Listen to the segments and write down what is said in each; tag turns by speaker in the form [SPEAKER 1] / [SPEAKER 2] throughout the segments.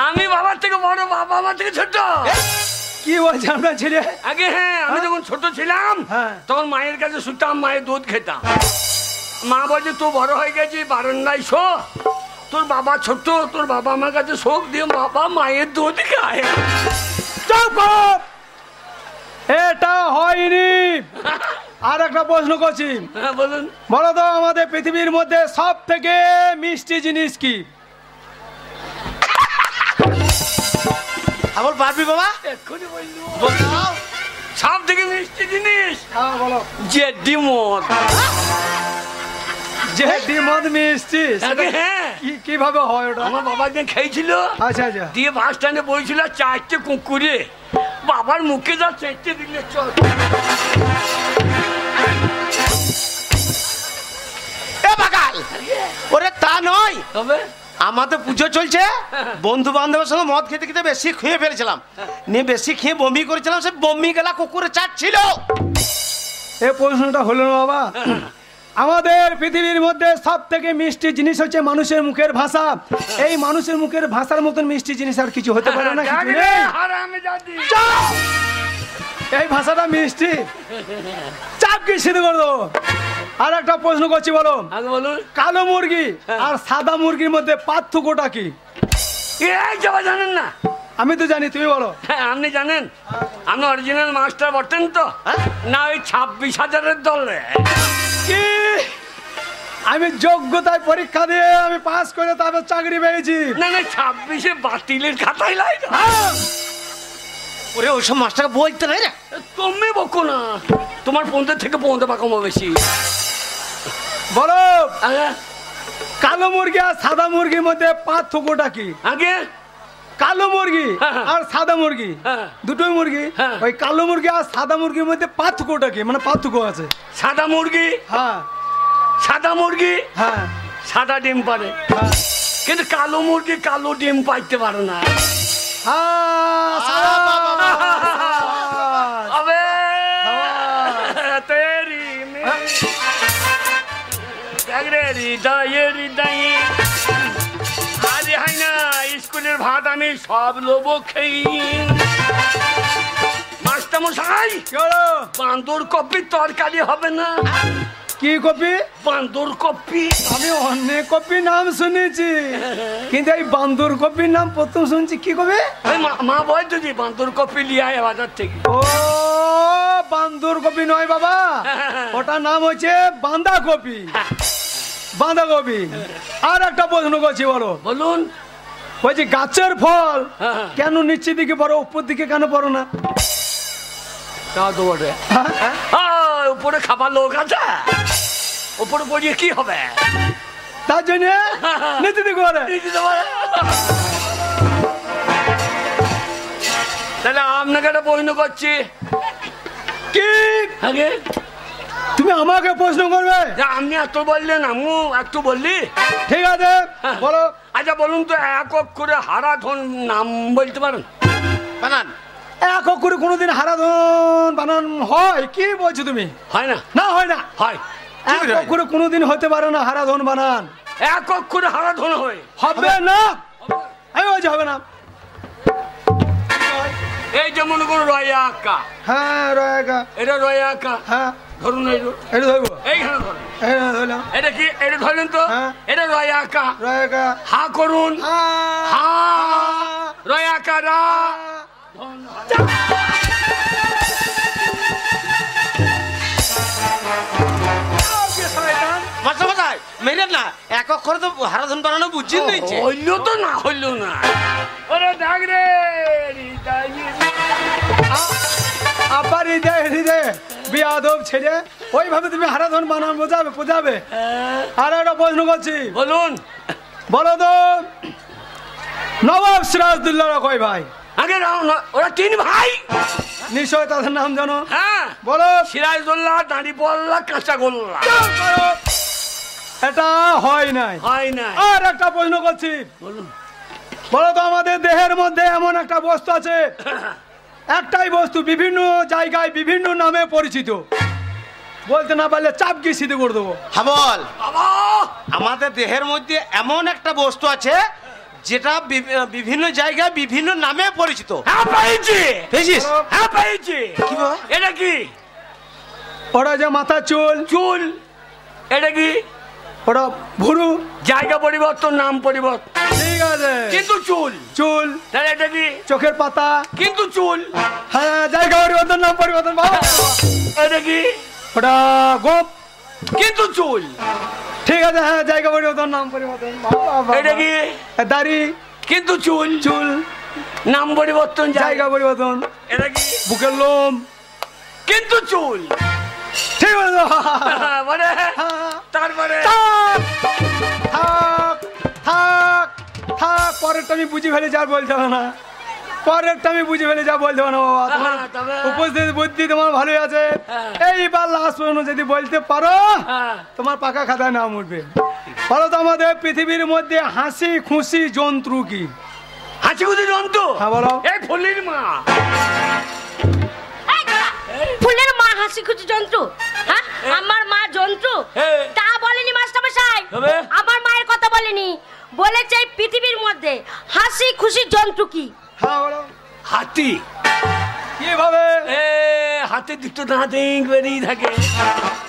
[SPEAKER 1] আমি বাবার থেকে বড়, বাবা আমার থেকে ছোট।
[SPEAKER 2] কি বলছে আপনার ছেলে?
[SPEAKER 1] আগে হ্যাঁ, আমি যখন ছোট ছিলাম তখন মায়ের কাছে শুতাম, মায়ের দুধ খেতাম। মা বলছে তুই বড় হয়ে গেছি, বারান্দায় শো, তোর বাবা ছোট, তোর বাবা আমার কাছে শোক দিয়ে বাবা মায়ের দুধ খায়।
[SPEAKER 2] এটা হয়নি। আর একটা প্রশ্ন করছি।
[SPEAKER 1] হ্যাঁ বলুন।
[SPEAKER 2] বলো তো আমাদের পৃথিবীর মধ্যে সব থেকে মিষ্টি জিনিস কি?
[SPEAKER 3] আবার পারবি বাবা?
[SPEAKER 1] এক্ষুনি বললো সব থেকে মিষ্টি জিনিস।
[SPEAKER 2] হ্যাঁ বলো।
[SPEAKER 1] জেডি মদ।
[SPEAKER 2] জেডি মদ মিষ্টি?
[SPEAKER 1] হ্যাঁ।
[SPEAKER 2] কিভাবে হয় ওটা?
[SPEAKER 1] আমার বাবা যে খেয়েছিল,
[SPEAKER 2] আচ্ছা আচ্ছা,
[SPEAKER 1] দিয়ে বাস স্ট্যান্ডে বইছিল 4টে কুকুরে, বাবার মুখে যা 4টে দিলে চল।
[SPEAKER 3] এ বাগাল, ওরে তা নয়,
[SPEAKER 1] তবে
[SPEAKER 3] আমাদের পুজো চলছে, বন্ধু বান্ধবের সঙ্গে মদ খেতে খেতে বেশি খেয়ে ফেলেছিলাম, নিয়ে বেশি খেয়ে বমি করেছিলাম, সে বমি গেলা কুকুরে চাটছিল।
[SPEAKER 2] এই প্রশ্নটা হলো না বাবা। আমাদের পৃথিবীর মধ্যে সব থেকে মিষ্টি জিনিস হচ্ছে মানুষের মুখের ভাষা। এই মানুষের মুখের ভাষার মতন মিষ্টি জিনিস আর কিছু হতে পারে না। এই ভাষাটা মিষ্টি, চাপ কি সিদ্ধ করে দেবো। আর একটা প্রশ্ন করছি, বলো কালো মুরগি আর সাদা মুরগির মধ্যে পার্থক্যটা কি?
[SPEAKER 1] জানেন না?
[SPEAKER 2] আমি তো জানি, তুমি বলো।
[SPEAKER 1] আপনি জানেন? আপনি অরিজিনাল মাস্টার বটেন তো না? ওই 26,000-এর দলে
[SPEAKER 2] কি আমি যোগ্যতায় পরীক্ষা দিয়ে আমি পাস করে তারপর চাকরি পেয়েছি।
[SPEAKER 1] না না, 26-এ বাতিলের খাতায় লাই না।
[SPEAKER 3] ওরে ওইসব মাস্টার বলতে নাই রে।
[SPEAKER 1] তুমি বকো না, তোমার 15 থেকে 15 টাকা কম বেশি।
[SPEAKER 2] বলো কালো মুরগি আর সাদা মুরগির মধ্যে পার্থক্যটা কি?
[SPEAKER 1] আগে
[SPEAKER 2] কালো মুরগি আর সাদা মুরগি দুটোই মুরগি, ওই কালো মুরগি আর সাদা মুরগির মধ্যে পার্থক্যটা কি? মানে পার্থক্য আছে।
[SPEAKER 1] সাদা মুরগি, হ্যাঁ সাদা মুরগি, হ্যাঁ সাদা ডিম পারে, কিন্তু কালো মুরগি কালো ডিম পাইতে পারে না। আবে তেরি মে জাগরেরি দায়েরি দাই আরে হয় না, স্কুলের ভাত আমি সব লোবো খেই। মাস্টার মশাই, বান্দর কপির তরকারি হবে না?
[SPEAKER 2] কি কপি?
[SPEAKER 1] বান্দর কপি।
[SPEAKER 2] আমি অনেক কপি নাম শুনেছি, কিন্তু এই বান্দর কপির নাম প্রথম শুনছি। কি কবে?
[SPEAKER 1] মা বল যদি বান্দর কপি লিয়ে আয় বাজার থেকে।
[SPEAKER 2] ও বান্দর কপি নয় বাবা, ওটার নাম হচ্ছে বাঁধাকপি। বাঁধাকপি। আর একটা প্রশ্ন করছি, বলো।
[SPEAKER 1] বলুন।
[SPEAKER 2] বলছি গাছের ফল কেন নিচের দিকে পড়ো, উপর দিকে কেন পড়ো না?
[SPEAKER 1] তা তো বটে, উপরে খাবার লোক আছে, উপরে পড়িয়ে কি হবে?
[SPEAKER 2] তার জন্য নিচে দিকে পড়ে।
[SPEAKER 1] তাহলে আপনাকে একটা প্রশ্ন করছি।
[SPEAKER 2] কি?
[SPEAKER 1] আগে
[SPEAKER 2] তুমি আমাকে প্রশ্ন করবে?
[SPEAKER 1] আপনি এত বললেন, আমিও একটু বললি।
[SPEAKER 2] ঠিক আছে বলো।
[SPEAKER 1] আচ্ছা বলুন তো, এক অক্ষরে হারাধন নাম বলতে পারেন?
[SPEAKER 3] বানান।
[SPEAKER 2] এক অক্ষরে কোনোদিন হারাধন বানান হয়? কি বলছো তুমি?
[SPEAKER 1] হয় না?
[SPEAKER 2] না হয় না।
[SPEAKER 1] হয়।
[SPEAKER 2] এক অক্ষরে কোনোদিন হতে পারে না হারাধন বানান।
[SPEAKER 1] এক অক্ষরে হারাধন হয়?
[SPEAKER 2] হবে না। আমি বলছি হবে না।
[SPEAKER 1] এই যেমন কোন রয়া আঁকা।
[SPEAKER 2] হ্যাঁ রয়া আঁকা।
[SPEAKER 1] এটা রয়া আঁকা। হ্যাঁ ধরুন,
[SPEAKER 2] এটা ধরবো,
[SPEAKER 1] এইখানে ধরুন।
[SPEAKER 2] ধরলাম।
[SPEAKER 1] এটা কি? এটা ধরলেন তো? এটা রয়া আঁকা।
[SPEAKER 2] রয়া আঁকা।
[SPEAKER 1] হা করুন। হা রয়া আঁকা রা।
[SPEAKER 3] মেরেন না, এক অক্ষরে তো হারাধন বানানো বুঝছেন না।
[SPEAKER 1] হইলো তো না, হইলো না। ওরে ডাক রে
[SPEAKER 2] আবার হৃদয় হৃদয় বিয়াদব ছেড়ে ওইভাবে তুমি হারাধন বানান বোঝাবে বোঝাবে। আর একটা প্রশ্ন করছি,
[SPEAKER 1] বলুন।
[SPEAKER 2] বলো তো নবাব সিরাজউদ্দৌলা কয় ভাই?
[SPEAKER 1] আগে ওরা 3 ভাই।
[SPEAKER 2] নিশ্চয় তাদের নাম জানো?
[SPEAKER 1] হ্যাঁ
[SPEAKER 2] বলো।
[SPEAKER 1] সিরাজউদ্দৌলা, দাঁড়িপাল্লা, কাঁচাগোল্লা।
[SPEAKER 2] এটা হয় নাই।
[SPEAKER 1] হয় নাই।
[SPEAKER 2] আর একটা প্রশ্ন করছি,
[SPEAKER 1] বলুন।
[SPEAKER 2] বলো তো আমাদের দেহের মধ্যে এমন একটা বস্তু আছে, একটাই বস্তু বিভিন্ন জায়গায় বিভিন্ন নামে পরিচিত, বলতে না পারলে চাপ কি সিধে করে দেবো।
[SPEAKER 3] হ্যাঁ বল। আমাদের দেহের মধ্যে এমন একটা বস্তু আছে যেটা বিভিন্ন জায়গায় বিভিন্ন নামে পরিচিত।
[SPEAKER 1] হ্যাঁ পেয়েছি।
[SPEAKER 3] পেয়েছিস?
[SPEAKER 1] হ্যাঁ পেয়েছি।
[SPEAKER 3] কি বাবা?
[SPEAKER 1] এটা কি?
[SPEAKER 2] ওরা যে মাথা চুল।
[SPEAKER 1] চুল। এটা কি?
[SPEAKER 2] ওরা ভুরু।
[SPEAKER 1] জায়গা পরিবর্তন, নাম পরিবর্তন।
[SPEAKER 2] ঠিক আছে,
[SPEAKER 1] কিন্তু চুল।
[SPEAKER 2] চুল।
[SPEAKER 1] তাহলে এটা কি?
[SPEAKER 2] চোখের পাতা।
[SPEAKER 1] কিন্তু চুল।
[SPEAKER 2] হ্যাঁ, জায়গা পরিবর্তন, নাম পরিবর্তন। বাবা
[SPEAKER 1] এটা কি?
[SPEAKER 2] ওটা গোপ।
[SPEAKER 1] কিন্তু চুল।
[SPEAKER 2] ঠিক আছে, হ্যাঁ, জায়গা পরিবর্তন, নাম পরিবর্তন।
[SPEAKER 1] এটা কি?
[SPEAKER 2] দাড়ি।
[SPEAKER 1] কিন্তু চুল।
[SPEAKER 2] চুল।
[SPEAKER 1] নাম পরিবর্তন,
[SPEAKER 2] জায়গা পরিবর্তন।
[SPEAKER 1] এটা কি?
[SPEAKER 2] বুকের লোম।
[SPEAKER 1] কিন্তু চুল।
[SPEAKER 2] ঠিক আছে।
[SPEAKER 1] মানে তারপরে
[SPEAKER 2] থাক থাক থাক, পরেরটা আমি বুঝে ফেলে যা বলতে হবে না, পরেরটা আমি বুঝে ফেলে যা বলতে হবে না বাবা। তোমার উপস্থিত বুদ্ধি তোমার ভালোই আছে। এইবার লাস্ট পর্যন্ত যদি বলতে পারো তোমার পাকা খাতায় নাম উঠবে। বলো তো আমাদের পৃথিবীর মধ্যে হাসি খুশি জন্তু কি?
[SPEAKER 1] হাসি খুশি জন্তু?
[SPEAKER 2] হ্যাঁ বলো।
[SPEAKER 1] এই ফুলের মা।
[SPEAKER 4] ফুলের মা হাসি খুশি জন্তু? হ্যাঁ, আমার মা জন্তু তা বলেনি মাস্টারমশাই। আমার মায়ের কথা বলেনি, বলেছে এই পৃথিবীর মধ্যে হাসি খুশি জন্তু কি?
[SPEAKER 2] হ্যাঁ বলো।
[SPEAKER 1] হাতি।
[SPEAKER 2] কিভাবে?
[SPEAKER 1] হাতের দিকটা দাঁত বেরিয়ে থাকে,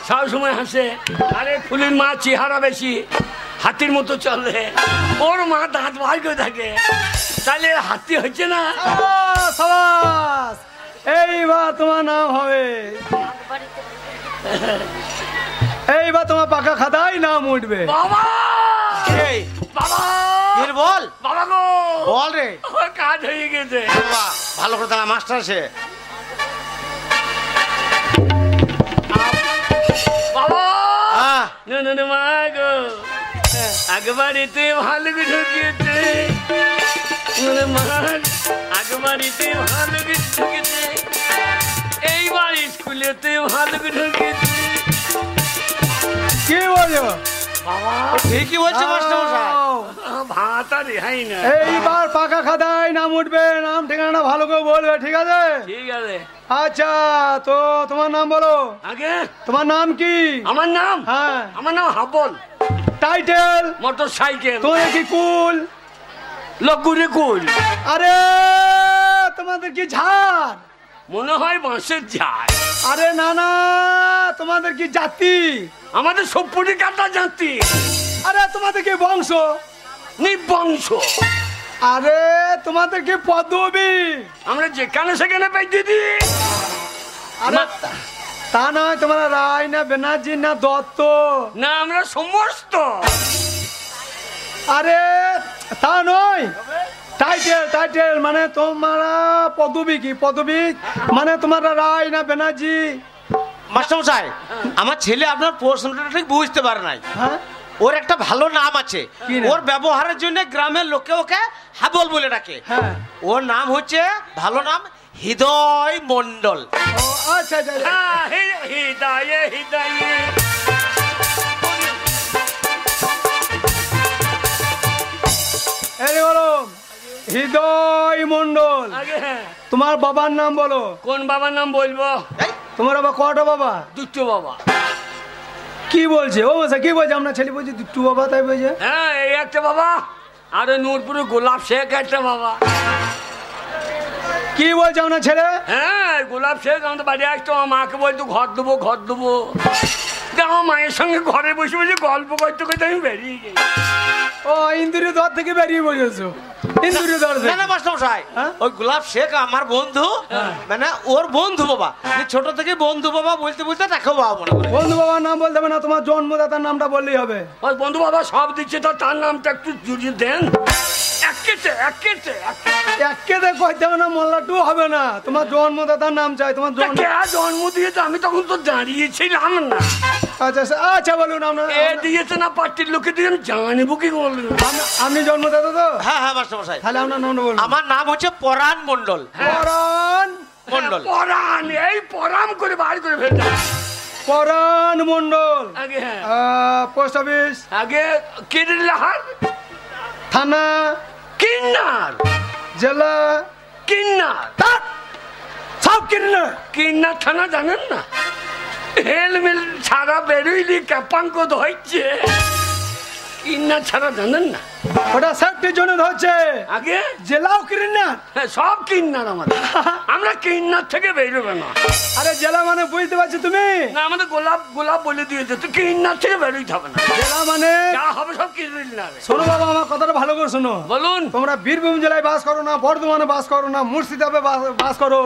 [SPEAKER 1] সব সময় হাসে। আরে ফুলের মা চেহারা বেশি, হাতির মতো চলে, ওর মা দাঁত বার করে থাকে, তাহলে হাতি হচ্ছে না?
[SPEAKER 2] সাবাস, এইবার তোমার নাম হবে, এইবার তোমার পাকা খাতায় নাম উঠবে।
[SPEAKER 1] বাবা
[SPEAKER 3] এই
[SPEAKER 1] বাবা
[SPEAKER 3] এর বল
[SPEAKER 1] বাবা গো,
[SPEAKER 3] বল রে।
[SPEAKER 1] ওর কাজ হয়ে গেছে।
[SPEAKER 3] বাবা ভালো করে তারা মাস্টার আছে।
[SPEAKER 1] বাবা
[SPEAKER 3] হ্যাঁ
[SPEAKER 1] না মা গো, আগবাড়িতে ভালো ঢুকেছে মা, আগবাড়িতে ভালো ঢুকেছে, এইবার স্কুলেতে ভালো ঢুকেছে।
[SPEAKER 2] কি বলছো
[SPEAKER 1] বাবা?
[SPEAKER 3] ঠিকই বলছে মাস্টার মশাই।
[SPEAKER 1] ভাত আর রেহাই না।
[SPEAKER 2] এইবার পাকা খাতায় নাম উঠবে, নাম ঠিকানা ভালো করে বলবে, ঠিক আছে?
[SPEAKER 1] ঠিক আছে।
[SPEAKER 2] আচ্ছা, তো তোমার নাম বলো।
[SPEAKER 1] আগে
[SPEAKER 2] তোমার নাম কি?
[SPEAKER 1] আমার নাম?
[SPEAKER 2] হ্যাঁ।
[SPEAKER 1] আমার নাম হাবল।
[SPEAKER 2] টাইটেল?
[SPEAKER 1] Motor cycle.
[SPEAKER 2] তোমার কি কুল?
[SPEAKER 1] লগুরে কুল।
[SPEAKER 2] আরে তোমাদের কি ঝাড়?
[SPEAKER 1] মনে হয় বাঁশের ঝাড়।
[SPEAKER 2] আরে না না, তোমাদের কি জাতি?
[SPEAKER 1] আমাদের সবপুরি কাটা জাতি।
[SPEAKER 2] আরে তোমাদের কি বংশ?
[SPEAKER 1] নিবংশ।
[SPEAKER 2] আরে তোমাদের কি পদবী?
[SPEAKER 1] আমরা যেখানে সেখানে পাই দিদি।
[SPEAKER 2] আরে তা নয়, তোমরা রায় না ব্যানার্জি না দত্ত?
[SPEAKER 1] না, আমরা সমস্ত।
[SPEAKER 2] আরে তা নয়, টাইটেল টাইটেল মানে তোমরা পদবী কি? পদবী মানে তোমরা রায় না ব্যানার্জি?
[SPEAKER 3] মাস্টার মশাই, আমার ছেলে আপনার প্রশ্নটা ঠিক বুঝতে পারে নাই।
[SPEAKER 2] হ্যাঁ,
[SPEAKER 3] ওর একটা ভালো নাম আছে,
[SPEAKER 2] কি নাম?
[SPEAKER 3] ওর ব্যবহারের জন্য গ্রামের লোকে ওকে হাবল বলে ডাকে।
[SPEAKER 2] হ্যাঁ।
[SPEAKER 3] ওর নাম হচ্ছে, ভালো নাম, হৃদয় মন্ডল।
[SPEAKER 2] ও আচ্ছা আচ্ছা।
[SPEAKER 1] হ্যাঁ, হৃদয়ে হৃদয়ে।
[SPEAKER 2] এই বলো, হৃদয় মন্ডল।
[SPEAKER 1] আগে হ্যাঁ।
[SPEAKER 2] তোমার বাবার নাম বলো।
[SPEAKER 1] কোন বাবার নাম বলবো?
[SPEAKER 3] এই,
[SPEAKER 2] তোমার বাবা কটা বাবা?
[SPEAKER 1] দুটো বাবা।
[SPEAKER 2] কি বলছে ও মশা? কি বলছে? আপনার ছেলে বলছে দুটো বাবা, তাই বলছে?
[SPEAKER 1] হ্যাঁ, এই একটা বাবা, আর নূরপুরে গোলাপ শেখ একটা বাবা।
[SPEAKER 2] কি বলছে আপনার ছেলে?
[SPEAKER 1] হ্যাঁ, গোলাপ শেখ আমাদের বাড়ি আসতো, আমার মাকে বলতো ঘর দেবো ঘর দেবো। আমার মায়ের সঙ্গে ঘরে বসে বসে গল্প করতে করতে আমি বেরিয়ে গেছি।
[SPEAKER 2] ও ইন্দুরি দর থেকে বেরিয়ে বসেছো? ইন্দুরি দর
[SPEAKER 3] না না মাস্টার মশাই,
[SPEAKER 2] হ্যাঁ?
[SPEAKER 3] ওই গোলাপ শেখ আমার বন্ধু, মানে ওর বন্ধু বাবা। ছোট থেকে বন্ধু বাবা বলতে বলতে তাকেও বাবা মনে করে।
[SPEAKER 2] বন্ধু বাবার নাম বলতে হবে না, তোমার জন্মদাতার নামটা বললেই হবে।
[SPEAKER 1] ওই বন্ধু বাবা সব দিচ্ছে, তো তার নামটা একটু জুড়িয়ে দেন।
[SPEAKER 2] একেতে কইতে হবে না, মোল্লাটু হবে না, তোমার জন্মদাতার নাম চাই। তোমার
[SPEAKER 1] জন্ম দিয়েছে, আমি তখন তো দাঁড়িয়েছিলাম না।
[SPEAKER 2] আচ্ছা আচ্ছা বলুন আপনার।
[SPEAKER 1] এ দিয়েছে না পার্টির লোকে দিয়ে, আমি জানিব কি বলবো?
[SPEAKER 2] আপনি জন্মদাতা তো?
[SPEAKER 3] হ্যাঁ হ্যাঁ মাস্টার মশাই।
[SPEAKER 2] তাহলে আপনার নামটা বলুন।
[SPEAKER 3] আমার নাম হচ্ছে পরাণ মন্ডল।
[SPEAKER 2] পরাণ
[SPEAKER 3] মন্ডল।
[SPEAKER 1] পরাণ, এই পরাম করে বার করে ফেলতে।
[SPEAKER 2] পরাণ মন্ডল।
[SPEAKER 1] আগে হ্যাঁ,
[SPEAKER 2] পোস্ট অফিস?
[SPEAKER 1] আগে কিরলাহার,
[SPEAKER 2] থানা?
[SPEAKER 1] কিন্নার,
[SPEAKER 2] জেলা?
[SPEAKER 1] কিন্নার।
[SPEAKER 2] সব কিন্নার।
[SPEAKER 1] কিন্নার থানা জানেন না? হেলমেল ছাড়া বেরোইলি ক্যাপাঙ্ক ধরছে। কিন্নার ছাড়া জানেন না?
[SPEAKER 2] ওটা সেফটির জন্য ধরছে।
[SPEAKER 1] আগে
[SPEAKER 2] জেলাও কিন্নার?
[SPEAKER 1] হ্যাঁ, সব কিন্নার আমাদের। আমরা কিন্নার থেকে বেরোবে না।
[SPEAKER 2] আরে জেলা মানে বুঝতে পারছো তুমি?
[SPEAKER 1] না, আমাদের গোলাপ গোলাপ বলে দিয়েছে তো কিন্নার থেকে বেরোইতে হবে না।
[SPEAKER 2] জেলা মানে
[SPEAKER 1] যা হবে সব কিন্নার।
[SPEAKER 2] শোনো বাবা, আমার কথাটা ভালো করে শোনো।
[SPEAKER 1] বলুন।
[SPEAKER 2] তোমরা বীরভূম জেলায় বাস করো না, বর্ধমানে বাস করো না, মুর্শিদাবাদে বাস করো?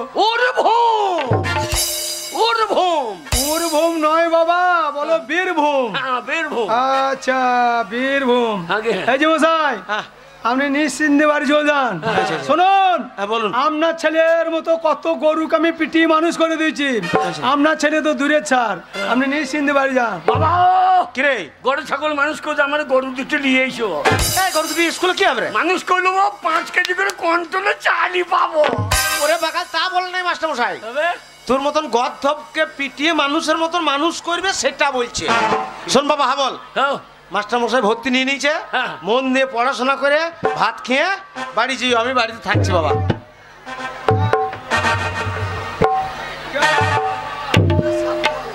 [SPEAKER 2] বীরভূম নয় বাবা, বলো বীরভূম।
[SPEAKER 1] হ্যাঁ, বীরভূম।
[SPEAKER 2] আচ্ছা, বীরভূম।
[SPEAKER 1] আগে।
[SPEAKER 2] এই যে মশাই, আপনি নিশ্চিন্তে বাড়ি চলে যান। শুনুন,
[SPEAKER 3] বলুন।
[SPEAKER 2] আপনার ছেলের মতো কত গরুকে আমি পিটিয়ে মানুষ করে দিয়েছি। আপনার ছেলে তো দূরের ছাড়, আপনি নিশ্চিন্তে বাড়ি যান।
[SPEAKER 1] বাবা
[SPEAKER 3] কিরে
[SPEAKER 1] গরু ছাগল মানুষ করে আমার গরু দুটো নিয়ে এসো।
[SPEAKER 3] গরু দুটো স্কুলে কি হবে?
[SPEAKER 1] মানুষ করলো 5 কেজি করে কন্ট্রোলে চালই পাবো।
[SPEAKER 3] ওরে বাকাল, তা বলে নাই মাস্টার মশাই। তোর মতন গদ্ধবকে পিটিয়ে মানুষের মতন মানুষ করবে সেটা বলছে। শোন বাবা হাবল, মাস্টার মশাই ভর্তি নিয়ে নিয়েছে, মন দিয়ে পড়াশোনা করে ভাত খেয়ে বাড়ি যাই। আমি বাড়িতে থাকছি বাবা।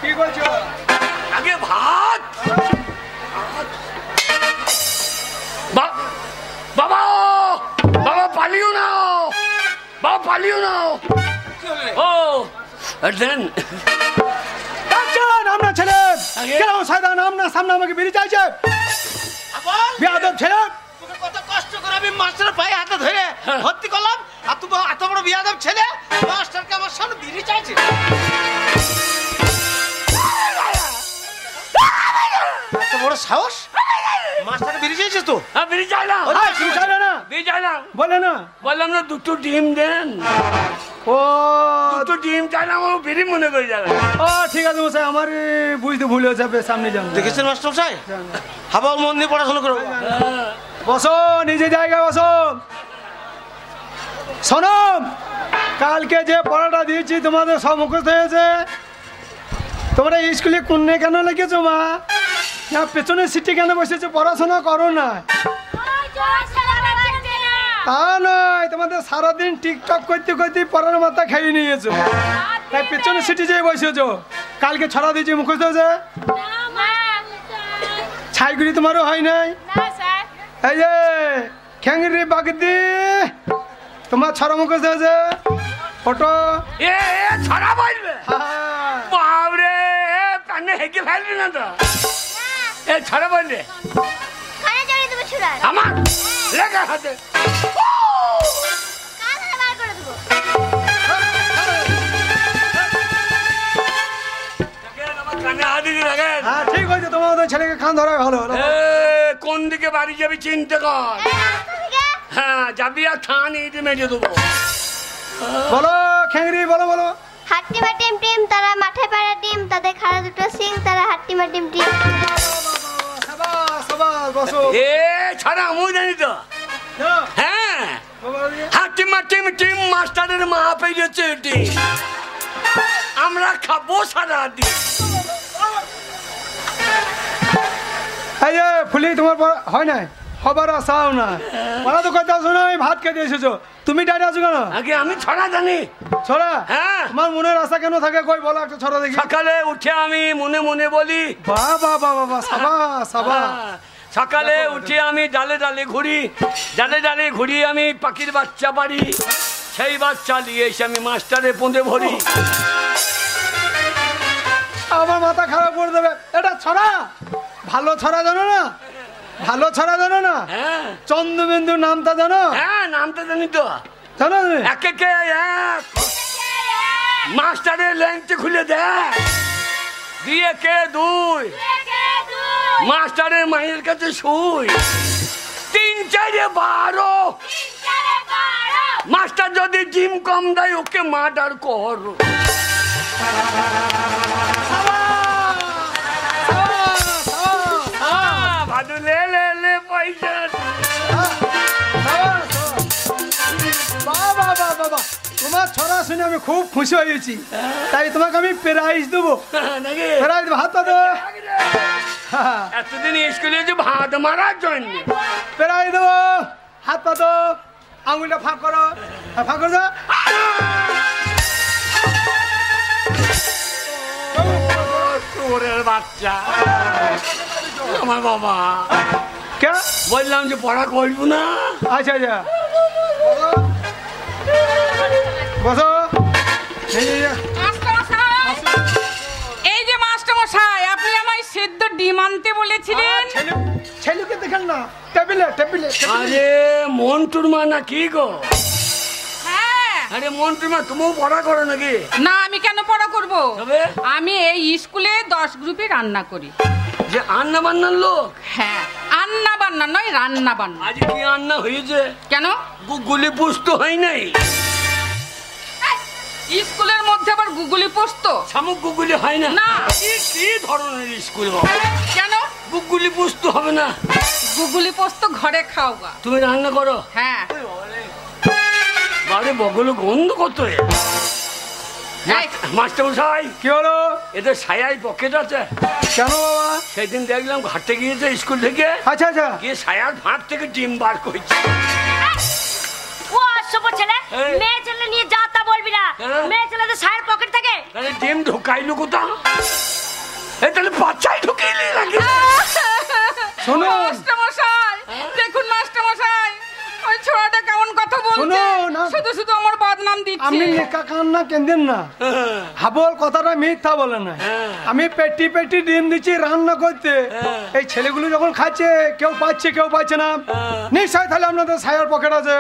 [SPEAKER 2] কি করছো?
[SPEAKER 1] আগে ভাত। বাবা বাবা পালিও না, বাবা পালিও না। ও দেন
[SPEAKER 2] আপনার ছেলে কেন সাইদান আপনার সামনে আমাকে বেরিয়ে চাইছে? বিয়াদব ছেলে,
[SPEAKER 3] কত কষ্ট করে আমি মাস্টারের পায়ে হাতে ধরে ভর্তি করলাম, আর তুমি এত বড় বিয়াদব ছেলে মাস্টারকে আমার সামনে বেরিয়ে চাইছে। এত বড় সাহস, মাস্টার বেরিয়ে চাইছিস তো?
[SPEAKER 1] হ্যাঁ, বেরিয়ে যায় না। বেরিয়ে যায় না,
[SPEAKER 2] বলে না।
[SPEAKER 1] বললাম না দুটো ডিম দেন।
[SPEAKER 2] ও
[SPEAKER 1] দুটো ডিম চাই না, আমার বেরি মনে করে যাবে।
[SPEAKER 2] ও ঠিক আছে মশাই, আমার বুঝতে ভুল হয়ে যাবে, সামনে যান।
[SPEAKER 3] দেখেছেন মাস্টার মশাই, হাবাল মন দিয়ে পড়াশোনা করো।
[SPEAKER 2] বসো, নিজে জায়গায় বসো। শোনো, কালকে যে পড়াটা দিয়েছি তোমাদের সব মুখস্থ হয়েছে? তোমরা স্কুলে কোনে কেন লিখেছো মা? না পেছনের সিটে কেন বসেছো? পড়াশোনা করো না? তা নয়, তোমাদের সারাদিন টিকটক করতে করতে পড়ার মাথা খেয়ে নিয়েছো, তাই পেছনের সিটে যেয়ে বসেছো। কালকে ছড়া দিয়েছি, মুখস্থ হয়েছে? ছাইগুড়ি তোমারও হয় নাই? এই যে খ্যাংরি বাগদি, তোমার ছড়া মুখস্থ হয়েছে? ফটো
[SPEAKER 1] এ ছড়া বলবে? বাবরে, কানে হেঁকে ফেলবি না তো? এ ছড়া বলবে আমার লেখা হাতে।
[SPEAKER 2] হ্যাঁ ঠিক হয়েছে, তোমাদের ছেলেকে খান ধরা ভালো।
[SPEAKER 1] কোন দিকে বাড়ি যাবি চিন্তা কর। হ্যাঁ যাবি, আর থান এই মেজে দেবো।
[SPEAKER 2] বলো খ্যাংরি, বলো বলো।
[SPEAKER 5] হাট্টিমা টিম টিম, তারা মাঠে পাড়া টিম, তাদের খাড়া দুটো সিং, তারা হাট্টিমা টিম টিম।
[SPEAKER 1] এ ছাড়া আমি জানি তো। হ্যাঁ, হাট্টিমা টিম টিম, মাস্টারের মা পেয়েছে টিম, আমরা খাবো সারা দিন।
[SPEAKER 2] এই যে ফুলি, তোমার হয় নাই, খবর আসাও না, ওরা তো কথা শোনো, আমি ভাত খেতে এসেছো, তুমি ডাইরে আসো কেন?
[SPEAKER 1] আগে আমি ছড়া জানি।
[SPEAKER 2] ছড়া?
[SPEAKER 1] হ্যাঁ।
[SPEAKER 2] তোমার মনের আশা কেন থাকে, কই বলো একটা ছড়া দেখি।
[SPEAKER 1] সকালে উঠে আমি মনে মনে বলি,
[SPEAKER 2] বাবা বাবা বাবা, সাবা সাবা।
[SPEAKER 1] সকালে উঠে আমি ডালে ডালে ঘুরি, ডালে ডালে ঘুরি আমি পাখির বাচ্চা পারি, সেই বাচ্চা নিয়ে এসে আমি মাস্টারে পুঁতে ভরি।
[SPEAKER 2] আমার মাথা খারাপ করে দেবে। এটা ছড়া, ভালো ছড়া জানো না? ভালো ছড়া জানো না?
[SPEAKER 1] হ্যাঁ।
[SPEAKER 2] চন্দ্রবিন্দু নামটা জানো?
[SPEAKER 1] হ্যাঁ, নামটা জানি তো।
[SPEAKER 2] জানো তুমি?
[SPEAKER 1] এক এক মাস্টারের ল্যাংটি খুলে দেয়, দিয়ে কে দুই, মাস্টারের মায়ের কাছে শুই, 3 4 12, মাস্টার যদি জিম কম দেয় ওকে মার্ডার কর। ভাদু লে লে লে পয়সা।
[SPEAKER 2] বাবা বাবা বাবা, তোমার ছড়া শুনে আমি খুব খুশি হয়েছি, তাই তোমাকে আমি প্রাইজ দেবো। প্রাইজ ভাত পাবো।
[SPEAKER 1] এতদিন স্কুলে যে ভাত মারার জন্য
[SPEAKER 2] প্রাইজ দেবো। হাত পাতো, আঙুলটা ফাঁক করো, ফাঁক করে দাও।
[SPEAKER 1] বাচ্চা আমার বাবা
[SPEAKER 2] কে
[SPEAKER 1] বললাম যে পড়া করবো না।
[SPEAKER 2] আচ্ছা আচ্ছা বসো।
[SPEAKER 6] এই যে মাস্টার মশাই, আপনি আমায় সেদ্ধ ডিম আনতে বলেছিলেন।
[SPEAKER 2] ছেলেকে দেখেন না, টেবিলে টেবিলে।
[SPEAKER 1] আরে মন্টুর মা না কি গো?
[SPEAKER 6] হ্যাঁ।
[SPEAKER 1] আরে মন্টুর মা, তুমিও পড়া করো নাকি?
[SPEAKER 6] না, আমি কেন পড়া করব?
[SPEAKER 1] তবে?
[SPEAKER 6] আমি এই স্কুলে 10 গ্রুপে রান্না করি।
[SPEAKER 1] যে আন্না বান্নার লোক?
[SPEAKER 6] হ্যাঁ, আন্না বান্না নয়, রান্না বান্না।
[SPEAKER 1] আজ কি আন্না হয়েছে?
[SPEAKER 6] কেন?
[SPEAKER 1] গুগলি পুষ্ট হয় নাই?
[SPEAKER 6] স্কুলের মধ্যে আবার গুগলি পোস্ত?
[SPEAKER 1] শামুক গুগলি হয় না?
[SPEAKER 6] না।
[SPEAKER 1] কি ধরনের স্কুল বাবা?
[SPEAKER 6] কেন
[SPEAKER 1] গুগলি পুষ্ট হবে না?
[SPEAKER 6] গুগলি পোস্ত ঘরে খাও গা।
[SPEAKER 1] তুমি রান্না করো?
[SPEAKER 6] হ্যাঁ।
[SPEAKER 1] বাড়ি বগলে গন্ধ কত? মাস্টার মশাই,
[SPEAKER 2] কি হলো?
[SPEAKER 1] এদের সায়াই পকেট আছে?
[SPEAKER 2] কেন বাবা?
[SPEAKER 1] সেদিন দেখলাম ঘাটে গিয়েছে স্কুল থেকে।
[SPEAKER 2] আচ্ছা আচ্ছা।
[SPEAKER 1] গিয়ে সায়ার ফাঁক থেকে ডিম বার করছে।
[SPEAKER 4] ও অসভ্য ছেলে,
[SPEAKER 1] এই।
[SPEAKER 4] মেয়ে ছেলে নিয়ে যা তা বলবি না।
[SPEAKER 1] হ্যাঁ।
[SPEAKER 4] মেয়ে ছেলে তো সায়ের পকেট থাকে।
[SPEAKER 1] তাহলে ডিম ঢুকাইলো কোথা? এই তাহলে বাচ্চাই ঢুকাইলি নাকি?
[SPEAKER 2] শোনো
[SPEAKER 6] মাস্টার মশাই, দেখুন মাস্টার মশাই, ওই ছোড়াটা কেমন কথা বলছে।
[SPEAKER 2] শোনো না।
[SPEAKER 6] শুধু শুধু আমার বদনাম দিচ্ছে।
[SPEAKER 2] আমি লেখা কান্না কেন্দেন না, হাবল কথাটা মিথ্যা বলে না। আমি পেটি পেটি ডিম দিচ্ছি রান্না করতে। এই ছেলেগুলো যখন খাচ্ছে, কেউ পাচ্ছে কেউ পাচ্ছে না, নিশ্চয় তাহলে আপনাদের সায়ার পকেট আছে।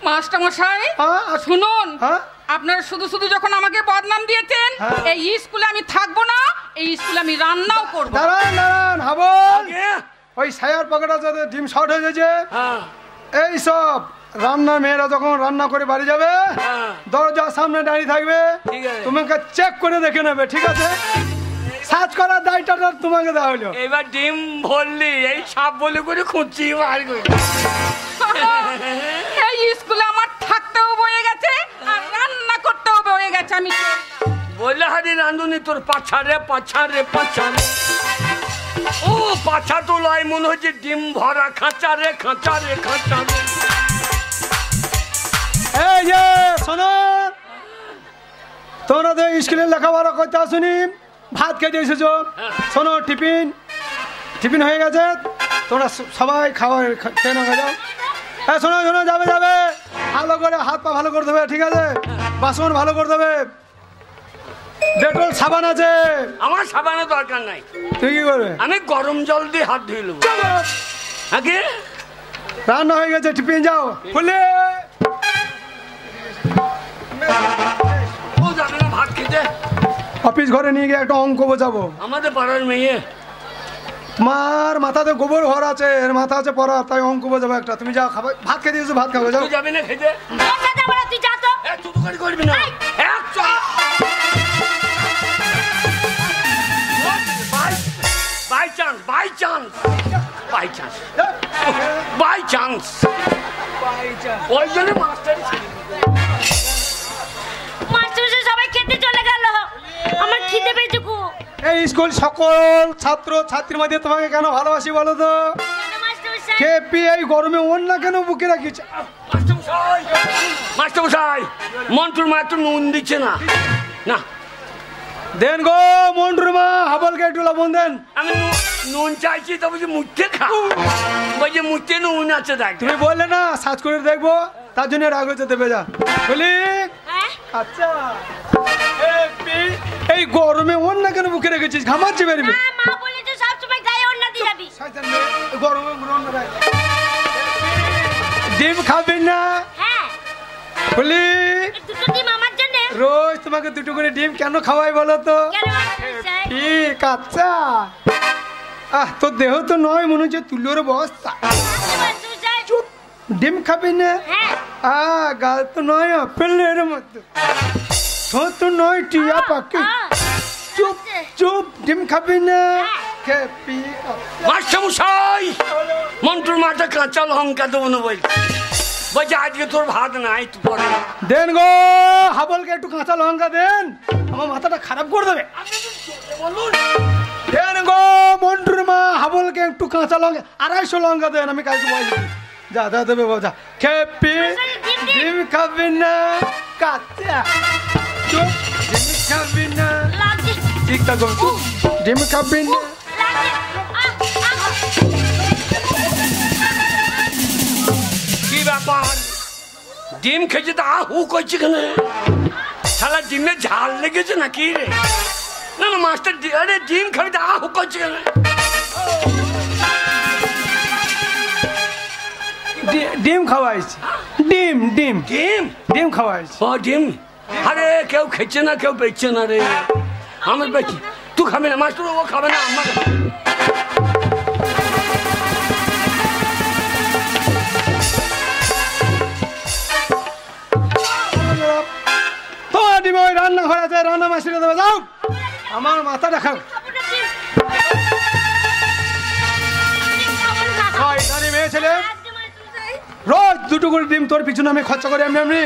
[SPEAKER 6] মাস্টার মশাই
[SPEAKER 2] হ্যাঁ,
[SPEAKER 6] শুনুন,
[SPEAKER 2] হ্যাঁ?
[SPEAKER 6] আপনারা শুধু শুধু যখন আমাকে বদনাম দিয়েছেন,
[SPEAKER 2] হ্যাঁ।
[SPEAKER 6] এই স্কুলে আমি থাকবো না, এই স্কুলে আমি রান্নাও করবো।
[SPEAKER 2] দাঁড়ান দাঁড়ান হাবল,
[SPEAKER 1] আগে?
[SPEAKER 2] ওই সায়ার পকেট আছে, ডিম শর্ট হয়ে গেছে।
[SPEAKER 1] হ্যাঁ,
[SPEAKER 2] এই সব রান্না মেয়েরা যখন রান্না করে বাড়ি যাবে,
[SPEAKER 1] হ্যাঁ।
[SPEAKER 2] দরজার সামনে দাঁড়িয়ে থাকবে,
[SPEAKER 1] ঠিক আছে।
[SPEAKER 2] তোমাকে চেক করে দেখে নেবে, ঠিক আছে? সার্চ করার দায়িত্বটা তোমাকে দেওয়া হলো।
[SPEAKER 1] এবার ডিম ভরলি, এই সাপ বলে করে খুঁজছি বার করে।
[SPEAKER 6] এই স্কুলে আমার থাকতেও বয়ে গেছে আর রান্না করতেও বয়ে গেছে। আমি
[SPEAKER 1] বললে হারি রাঁধুনি তোর পাছা রে পাছা রে পাছা রে। ও পাছা তো লয়, মনে হচ্ছে ডিম ভরা খাঁচা রে খাঁচা রে খাঁচা রে।
[SPEAKER 2] এই যে শোনো, তোমরা তো স্কুলে লেখাপড়া করতে আসুনি, ভাত খেতে এসেছো। শোনো, টিফিন টিফিন হয়ে গেছে, তোমরা সবাই খাবার খেয়ে না যাও। হ্যাঁ শোনো শোনো, যাবে যাবে, ভালো করে হাত পা ভালো করে দেবে, ঠিক আছে? বাসন ভালো করে দেবে, ডেটল সাবান আছে।
[SPEAKER 1] আমার সাবানের দরকার নাই,
[SPEAKER 2] তুই কি করবে?
[SPEAKER 1] আমি গরম জল দিয়ে হাত ধুয়ে নেবো। আগে
[SPEAKER 2] রান্না হয়ে গেছে, টিফিন যাও ফুলে।
[SPEAKER 1] ও যাবে না ভাত খেতে?
[SPEAKER 2] অফিস ঘরে নিয়ে গিয়ে একটা অঙ্ক বোঝাবো।
[SPEAKER 1] আমাদের পাড়ার মেয়ে।
[SPEAKER 2] তোমার মাথাতে গোবর ঘর আছে, এর মাথা আছে পড়া, তাই অঙ্ক বোঝাবো একটা। তুমি যাও, খাবে, ভাত খেতে এসো, ভাত খাবে, যাও।
[SPEAKER 1] তুই যাবি না খেতে?
[SPEAKER 4] তুই যা তো।
[SPEAKER 1] তুই দোকান করবি না? By chance by chance by chance by chance ওই জন্য মাস্টার
[SPEAKER 4] মাস্টার সবাই খেতে চলে গেল, আমার খিদে পেয়েছে খুব।
[SPEAKER 2] এই স্কুল সকল ছাত্র ছাত্রীর মধ্যে তোমাকে কেন ভালোবাসি বলো তো? খেপি এই গরমে অন্য কেন বুকে রাখিস?
[SPEAKER 1] মাস্টারমশাই, মন্টুর মা একটু নুন দিচ্ছে না। না
[SPEAKER 2] দেন গো মন্টুর মা, হাবলকে একটু লবণ দেন।
[SPEAKER 1] আমি নুন চাইছি, তো বুঝি মুখে খাও, বলছি মুখে নুন আছে দেখ।
[SPEAKER 2] তুমি বললে না সার্চ করে দেখবো, তার জন্য রাগ হচ্ছে, দেবে যা বলি। আচ্ছা এই গরমে অন্য কেন বুকে রেখেছিস? ঘামাচ্ছি বেরবি।
[SPEAKER 4] মা বলেছে সব সময় গায়ে ওড়না দিয়ে যাবি।
[SPEAKER 2] গরমে ডিম খাবি না?
[SPEAKER 4] হ্যাঁ
[SPEAKER 2] বলি
[SPEAKER 4] দুটো ডিম আমার জন্য।
[SPEAKER 2] রোজ তোমাকে দুটো করে ডিম কেন খাওয়াই বলো তো?
[SPEAKER 4] কেন মাস্টারমশাই?
[SPEAKER 2] ঠিক আচ্ছা, তোর দেহ তো নয়, মনে হচ্ছে তুলোর বস্তা।
[SPEAKER 4] মাস্টারমশাই
[SPEAKER 2] চুপ, ডিম খাবি না?
[SPEAKER 4] হ্যাঁ
[SPEAKER 2] গাল তো নয় আপেলের মতো, ঠোঁট তো নয় টিয়া পাখি। চুপ চুপ, ডিম খাবি না? খেপি।
[SPEAKER 1] মাস্টারমশাই, মন্টুর মাটা কাঁচা লঙ্কা দেবো না বলছি, বলছি আজকে তোর ভাত নাই, তুই পরে
[SPEAKER 2] দেন গো হাবলকে একটু কাঁচা লঙ্কা দেন, আমার মাথাটা খারাপ করে দেবে। দেন গো মন্টুর মা, হাবলকে একটু কাঁচা লঙ্কা 250 লঙ্কা দেন, আমি কালকে বলছি। যা যা দেবে বাবা। খেপি, ডিম খাবি না? কাঁচা চুপ, ডিম খাবি না?
[SPEAKER 4] লাগছে
[SPEAKER 2] ঠিক থাকো, ডিম খাবি না?
[SPEAKER 4] লাগছে
[SPEAKER 1] ব্যাপার? ডিম খেয়েছে তা হু করছে কেন? শালা ডিমে ঝাল লেগেছে নাকি রে? না না মাস্টার, আরে ডিম খাবি তা হু করছে কেন?
[SPEAKER 2] ডিম খাওয়াইছি, ডিম ডিম
[SPEAKER 1] ডিম
[SPEAKER 2] ডিম খাওয়াইছি।
[SPEAKER 1] ও ডিম, আরে কেউ খেচ্ছে না, কেউ বেচছে না রে। আমার বেচি, তুই খাবি না মাস্টার, ও খাবে না। আমার
[SPEAKER 2] তোমার ডিম ওই রান্না ঘর আছে, রান্না মাসিরে দেবে, যাও। আমার মাথা দেখাও। মেয়ে ছেলে রোজ দুটো করে ডিম তোর পিছনে আমি খরচা করি, আমি এমনি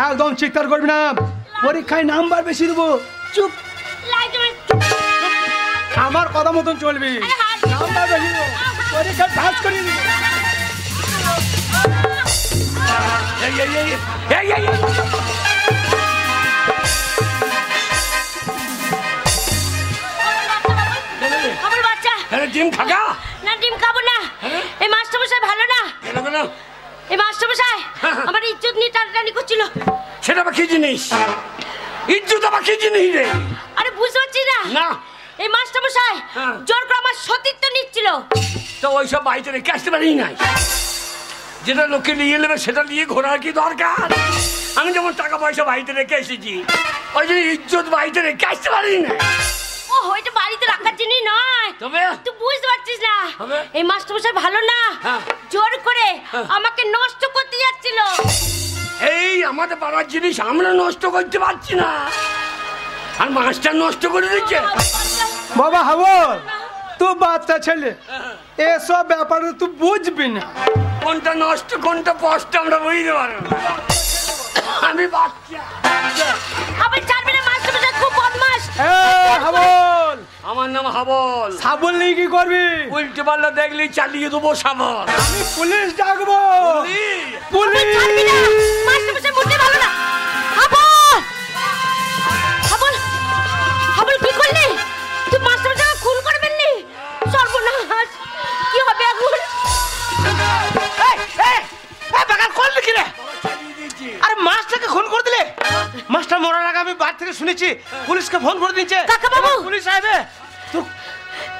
[SPEAKER 2] একদম চিৎকার করবি না। পরীক্ষায় নাম্বার বেশি দেবো, চুপ। আমার কথা মতন চলবি, নাম্বার বেশি দেবো, পরীক্ষায় পাস করিয়ে দিবি।
[SPEAKER 1] ডিম খাগা
[SPEAKER 4] না, ডিম খাবো না। এই মাস্টারমশাই ভালো না। এই মাস্টারমশাই আমার ইজ্জত নিয়ে টানাটানি করছিল।
[SPEAKER 1] সেটা আবার কি জিনিস? ইজ্জত আবার কি জিনিস রে?
[SPEAKER 4] আরে বুঝতে পারছিস না?
[SPEAKER 1] না।
[SPEAKER 4] এই মাস্টারমশাই জোর করে আমার সতীত্ব নিচ্ছিল।
[SPEAKER 1] তো ওইসব বাড়িতে রেখে আসতে পারি নাই। যেটা লোকে নিয়ে নেবে সেটা নিয়ে ঘোরার কি দরকার? আমি যেমন টাকা পয়সা বাড়িতে রেখে এসেছি, ওই জন্য ইজ্জত বাড়িতে রেখে আসতে পারি না।
[SPEAKER 4] ও ওইটা বাড়িতে রাখার জন্যই নয়,
[SPEAKER 1] তবে
[SPEAKER 4] তুই বুঝতে পারছিস না? এই মাস্টারমশাই ভালো না, জোর করে আমাকে নষ্ট করতে যাচ্ছিল।
[SPEAKER 1] এই আমাদের পাড়ার জিনিস আমরা নষ্ট করতে পারছি না, আর মাস্টার নষ্ট করে দিচ্ছে।
[SPEAKER 2] বাবা হাবল, তুই বাচ্চা ছেলে, এসব ব্যাপারে তুই বুঝবি না।
[SPEAKER 1] কোনটা নষ্ট কোনটা স্পষ্ট আমরা বুঝতে পারবো না। আমি বাচ্চা।
[SPEAKER 4] আবার ছাড়বি না, মাস্টারমশাই খুব বদমাশ।
[SPEAKER 2] হাবল,
[SPEAKER 1] আমার নাম হাবল।
[SPEAKER 2] সাবল নিয়ে কি করবি?
[SPEAKER 1] উল্টে পাল্লা দেখলি চালিয়ে দেবো সাবল।
[SPEAKER 2] আমি পুলিশ ডাকবো। পুলিশ।
[SPEAKER 4] ছাড়বি না, মাস্টারমশাই মুখে ভালো না। হাবল, হাবল, হাবল কি করলি তুই? মাস্টারমশাইকে খুন করে ফেললি। সর্বনাশ, কি হবে এখন?
[SPEAKER 3] আরে মাস্টারকে খুন করে দিলে? মাস্টার মরার আগে আমি বাড়ি থেকে শুনেছি পুলিশকে ফোন করে দিয়েছে।
[SPEAKER 4] কাকাবাবু,
[SPEAKER 3] পুলিশ আসবে।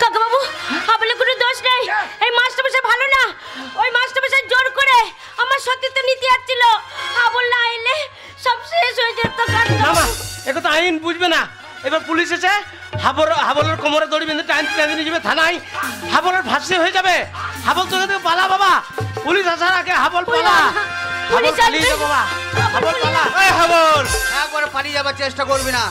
[SPEAKER 4] কাকাবাবু, হাবলের কোনো দোষ নেই। এই মাস্টারমশাই ভালো না, ওই মাস্টারমশাই জোর করে আমার সতীত্ব নিতে যাচ্ছিল। হাবল না এলে সব শেষ হয়ে যেত।
[SPEAKER 3] না মা, এটা তো আইন বুঝবে না। এবার পুলিশ এসে হাবলের কোমরে দড়ি বেঁধে টাইম নিয়ে যাবে থানায়। হাবলের ফাঁসি হয়ে যাবে। হাবল তোকে থেকে পালা বাবা, পুলিশ আসার আগে হাবল পালা।
[SPEAKER 4] পুলিশ
[SPEAKER 3] পালিয়ে যা বাবা, হাবল পালা। এই হাবল,
[SPEAKER 7] একবারে পালিয়ে যাবার চেষ্টা করবি না।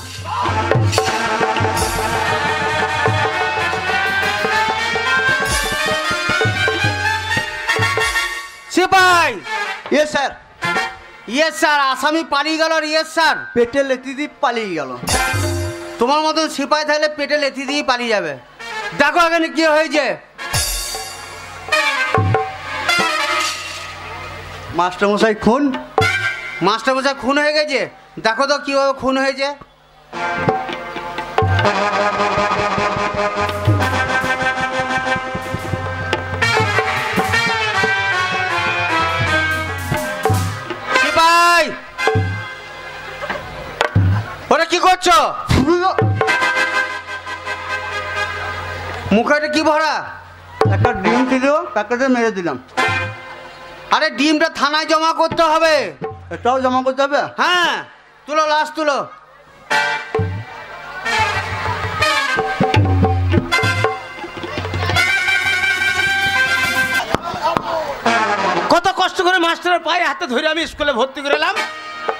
[SPEAKER 7] সিপাই।
[SPEAKER 8] Yes sir.
[SPEAKER 7] ইয়েস স্যার, আসামি পালিয়ে গেল। আর ইয়েস স্যার,
[SPEAKER 8] পেটে লেতি দিয়ে পালিয়ে গেল।
[SPEAKER 7] তোমার মতন সিপাই থাকলে পেটে লেথি দিয়ে পালিয়ে যাবে। দেখো এখানে কি হয়েছে।
[SPEAKER 8] মাস্টারমশাই খুন।
[SPEAKER 7] মাস্টারমশাই খুন হয়ে গেছে। দেখো তো কিভাবে খুন হয়েছে। সিপাই, ওরা কি করছো? মুখে কি ভরা?
[SPEAKER 8] একটা ডিম ছিল, তাকে মেরে দিলাম।
[SPEAKER 7] আরে ডিমটা থানায় জমা করতে হবে।
[SPEAKER 8] এটাও জমা করতে হবে?
[SPEAKER 7] হ্যাঁ, তুলো, লাশ তুলো।
[SPEAKER 3] কত কষ্ট করে মাস্টারের পায়ে হাতে ধরে আমি স্কুলে ভর্তি করে এলাম,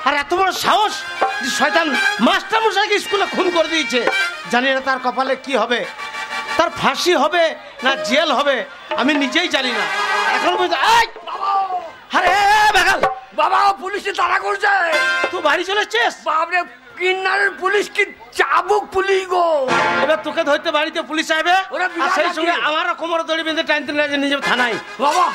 [SPEAKER 3] আর এত বড় সাহস যে শয়তান মাস্টার মশাইকে স্কুলে খুন করে দিয়েছে। জানি না তার কপালে কি হবে, তার ফাঁসি হবে না জেল হবে, আমি নিজেই জানি না। এখন আরে বেগাল
[SPEAKER 1] বাবা, পুলিশে তাড়া করছে।
[SPEAKER 3] তুই বাড়ি চলে এসছিস?
[SPEAKER 1] বাপরে, কিন্নারের পুলিশ কি চাবুক পুলিশ গো।
[SPEAKER 3] এবার তোকে ধরতে বাড়িতে পুলিশ আসবে,
[SPEAKER 1] ওরা
[SPEAKER 3] আর
[SPEAKER 1] বিরাট
[SPEAKER 3] সেই সঙ্গে
[SPEAKER 1] আছে।
[SPEAKER 3] আমারও কোমরে দড়ি বেঁধে টানতে নিয়ে যাবে থানায়।
[SPEAKER 1] বাবা,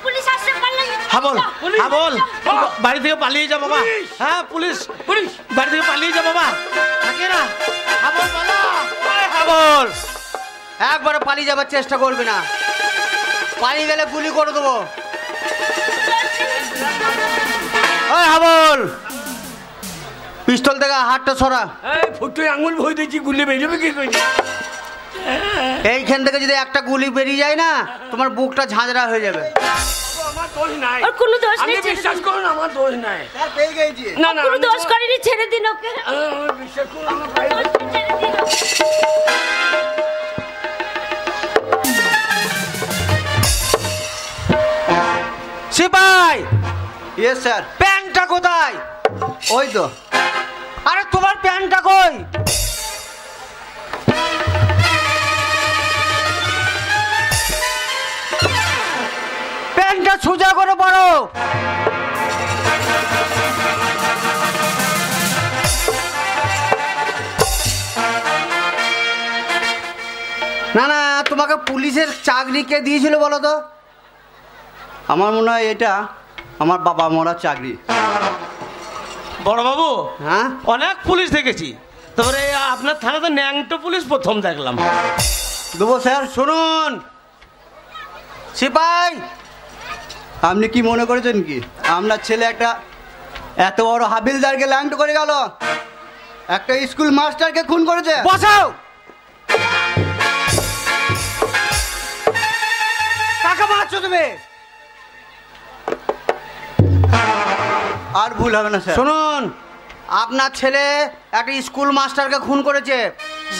[SPEAKER 4] পুলিশ আসছে, পারলে
[SPEAKER 3] হাবল,
[SPEAKER 1] পুলিশ।
[SPEAKER 3] হাবল,
[SPEAKER 1] বাবা।
[SPEAKER 3] বাড়ি থেকে পালিয়ে যা বাবা।
[SPEAKER 1] পুলিশ।
[SPEAKER 3] হ্যাঁ পুলিশ,
[SPEAKER 1] পুলিশ।
[SPEAKER 3] বাড়ি থেকে পালিয়ে যা বাবা, থাকে না। হাবল পালা, ওই হাবল।
[SPEAKER 7] একবারে পালিয়ে যাবার চেষ্টা করবি না, পালিয়ে গেলে গুলি করে দেবো। নাকটা সরা।
[SPEAKER 1] এই ফুটুই আঙুল ভই দিয়েছি, গুলি বেরোবে কি করি?
[SPEAKER 7] এইখান থেকে যদি একটা গুলি বেরিয়ে যায় না, তোমার বুকটা ঝাঁঝরা হয়ে যাবে।
[SPEAKER 1] আমার দোষ নাই,
[SPEAKER 4] আর কোনো দোষ
[SPEAKER 1] আপনি
[SPEAKER 4] নেই,
[SPEAKER 1] বিশ্বাস করুন আমার দোষ নাই।
[SPEAKER 8] পেয়ে গেছি।
[SPEAKER 1] না না
[SPEAKER 4] কোনো দোষ করেনি, ছেড়ে দিন ওকে।
[SPEAKER 1] আমার বিশ্বাস করুন আমার ভাই।
[SPEAKER 4] ছেড়ে দিন ওকে।
[SPEAKER 3] সিপাই,
[SPEAKER 8] ইয়েস স্যার।
[SPEAKER 3] প্যান্টটা কোথায়?
[SPEAKER 8] ওই তো।
[SPEAKER 3] আরে তোমার প্যান্টটা কই? প্যান্টটা সোজা করে পড়ো।
[SPEAKER 7] না না, তোমাকে পুলিশের চাকরি কে দিয়েছিল বলো তো?
[SPEAKER 8] আমার মনে হয় এটা আমার বাবা মরার চাকরি।
[SPEAKER 3] বড় বাবু,
[SPEAKER 7] হ্যাঁ,
[SPEAKER 3] অনেক পুলিশ দেখেছি, তারপরে আপনার থানাতে ন্যাংটো পুলিশ প্রথম দেখলাম।
[SPEAKER 8] দেবো স্যার।
[SPEAKER 7] শুনুন সিপাই,
[SPEAKER 8] আপনি কি মনে করেছেন কি আপনার ছেলে একটা এত বড় হাবিলদারকে ল্যাংট করে গেল, একটা স্কুল মাস্টারকে খুন করেছে?
[SPEAKER 7] বসাও। কাকে মারছো তুমি?
[SPEAKER 8] আর ভুল হবে না স্যার।
[SPEAKER 7] শুনুন, আপনার ছেলে একটা স্কুল মাস্টারকে খুন করেছে।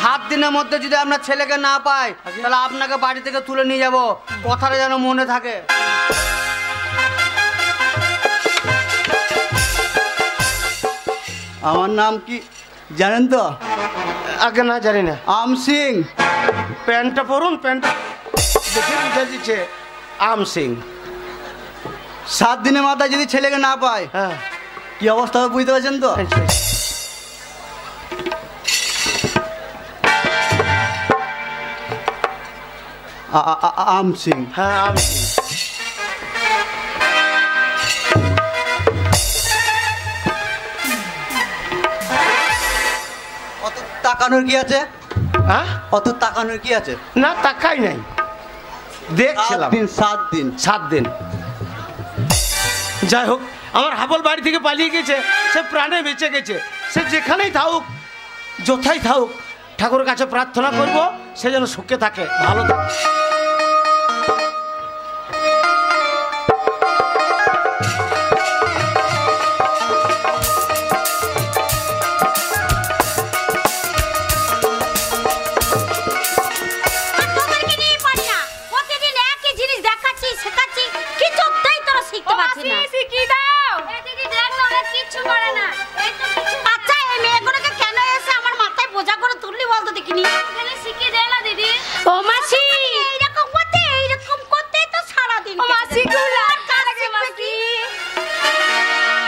[SPEAKER 7] 7 দিনের মধ্যে যদি আপনার ছেলেকে না পায়, তাহলে আপনাকে বাড়ি থেকে তুলে নিয়ে যাব। কথাটা যেন মনে থাকে।
[SPEAKER 8] আমার নাম কি জানেন তো?
[SPEAKER 3] আগে না জানি না।
[SPEAKER 8] আম সিং।
[SPEAKER 3] প্যান্টটা পরুন, প্যান্টটা দেখে বুঝা দিচ্ছে আম সিং।
[SPEAKER 8] 7 দিনের মাথায় যদি ছেলেকে না পায়,
[SPEAKER 3] হ্যাঁ,
[SPEAKER 8] কি অবস্থা হবে বুঝতে পারছেন তো? আম সিং।
[SPEAKER 3] হ্যাঁ আম সিং।
[SPEAKER 8] অত তাকানোর কি আছে?
[SPEAKER 3] হ্যাঁ,
[SPEAKER 8] অত তাকানোর কি আছে?
[SPEAKER 3] না তাকাই নাই, দেখছিলাম।
[SPEAKER 8] 7 দিন।
[SPEAKER 3] 7 দিন। যাই হোক, আমার হাবল বাড়ি থেকে পালিয়ে গেছে, সে প্রাণে বেঁচে গেছে। সে যেখানেই থাকুক, যথাই থাকুক, ঠাকুরের কাছে প্রার্থনা করব সে যেন সুখে থাকে, ভালো থাকে।
[SPEAKER 4] আর তোদেরকে নিয়ে পারি না। প্রতিদিন একই জিনিস দেখাচ্ছি, শেখাচ্ছি, কিছুতেই তোরা শিখতে পারছিস না।
[SPEAKER 6] শিখিয়ে দাও।
[SPEAKER 4] এই দিদি দেখ না, ওরা কিচ্ছু করে না। এই তো কিছু। আচ্ছা, এই মেয়েগুলোকে কেন এসে আমার মাথায় বোঝা করে তুললি বলতো দেখিনি?
[SPEAKER 6] ওখানে শিখিয়ে দে না দিদি।
[SPEAKER 4] ও মাসি, এইরকম করতেই তো সারাদিন
[SPEAKER 6] ও মাসি
[SPEAKER 4] কেটে
[SPEAKER 6] খুব
[SPEAKER 4] যায়।
[SPEAKER 6] লজ্জা লাগে মাসি।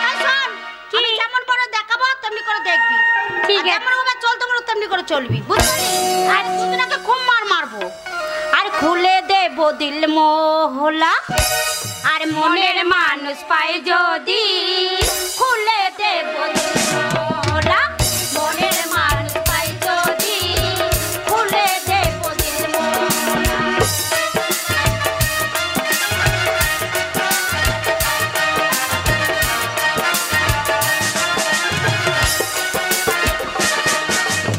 [SPEAKER 4] এই শোন, আমি যেমন করে দেখাবো তেমনি করে দেখবি।
[SPEAKER 6] ঠিক
[SPEAKER 4] আর
[SPEAKER 6] আছে।
[SPEAKER 4] যেমন ভাবে চলতে পারো তেমনি করে চলবি, বুঝলি? আর দুদিন আগে খুব মারবো। আর খুলে দেব দিল মোহলা, আর মনের মানুষ পায় যদি খুলে দেব দিল মোহলা, মনের মানুষ পায় যদি খুলে দেব দিল মোহলা।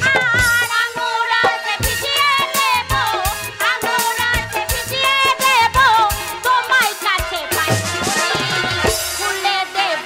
[SPEAKER 4] আর আঙুরাতে ভিজিয়ে দেব, আঙুরাতে ভিজিয়ে দেব, তোমায় কাছে পাই খুলে দেব।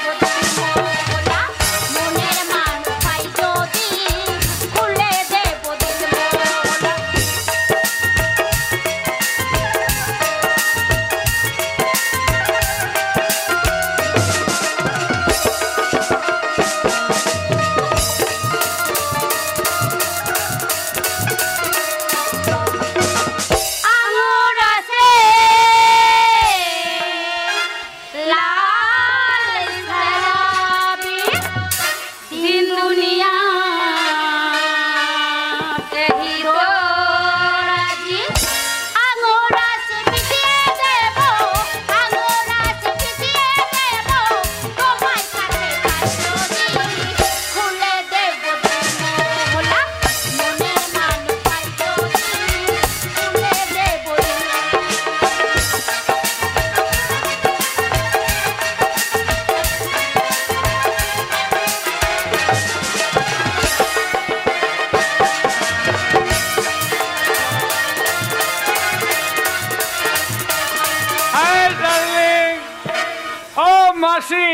[SPEAKER 9] মাসি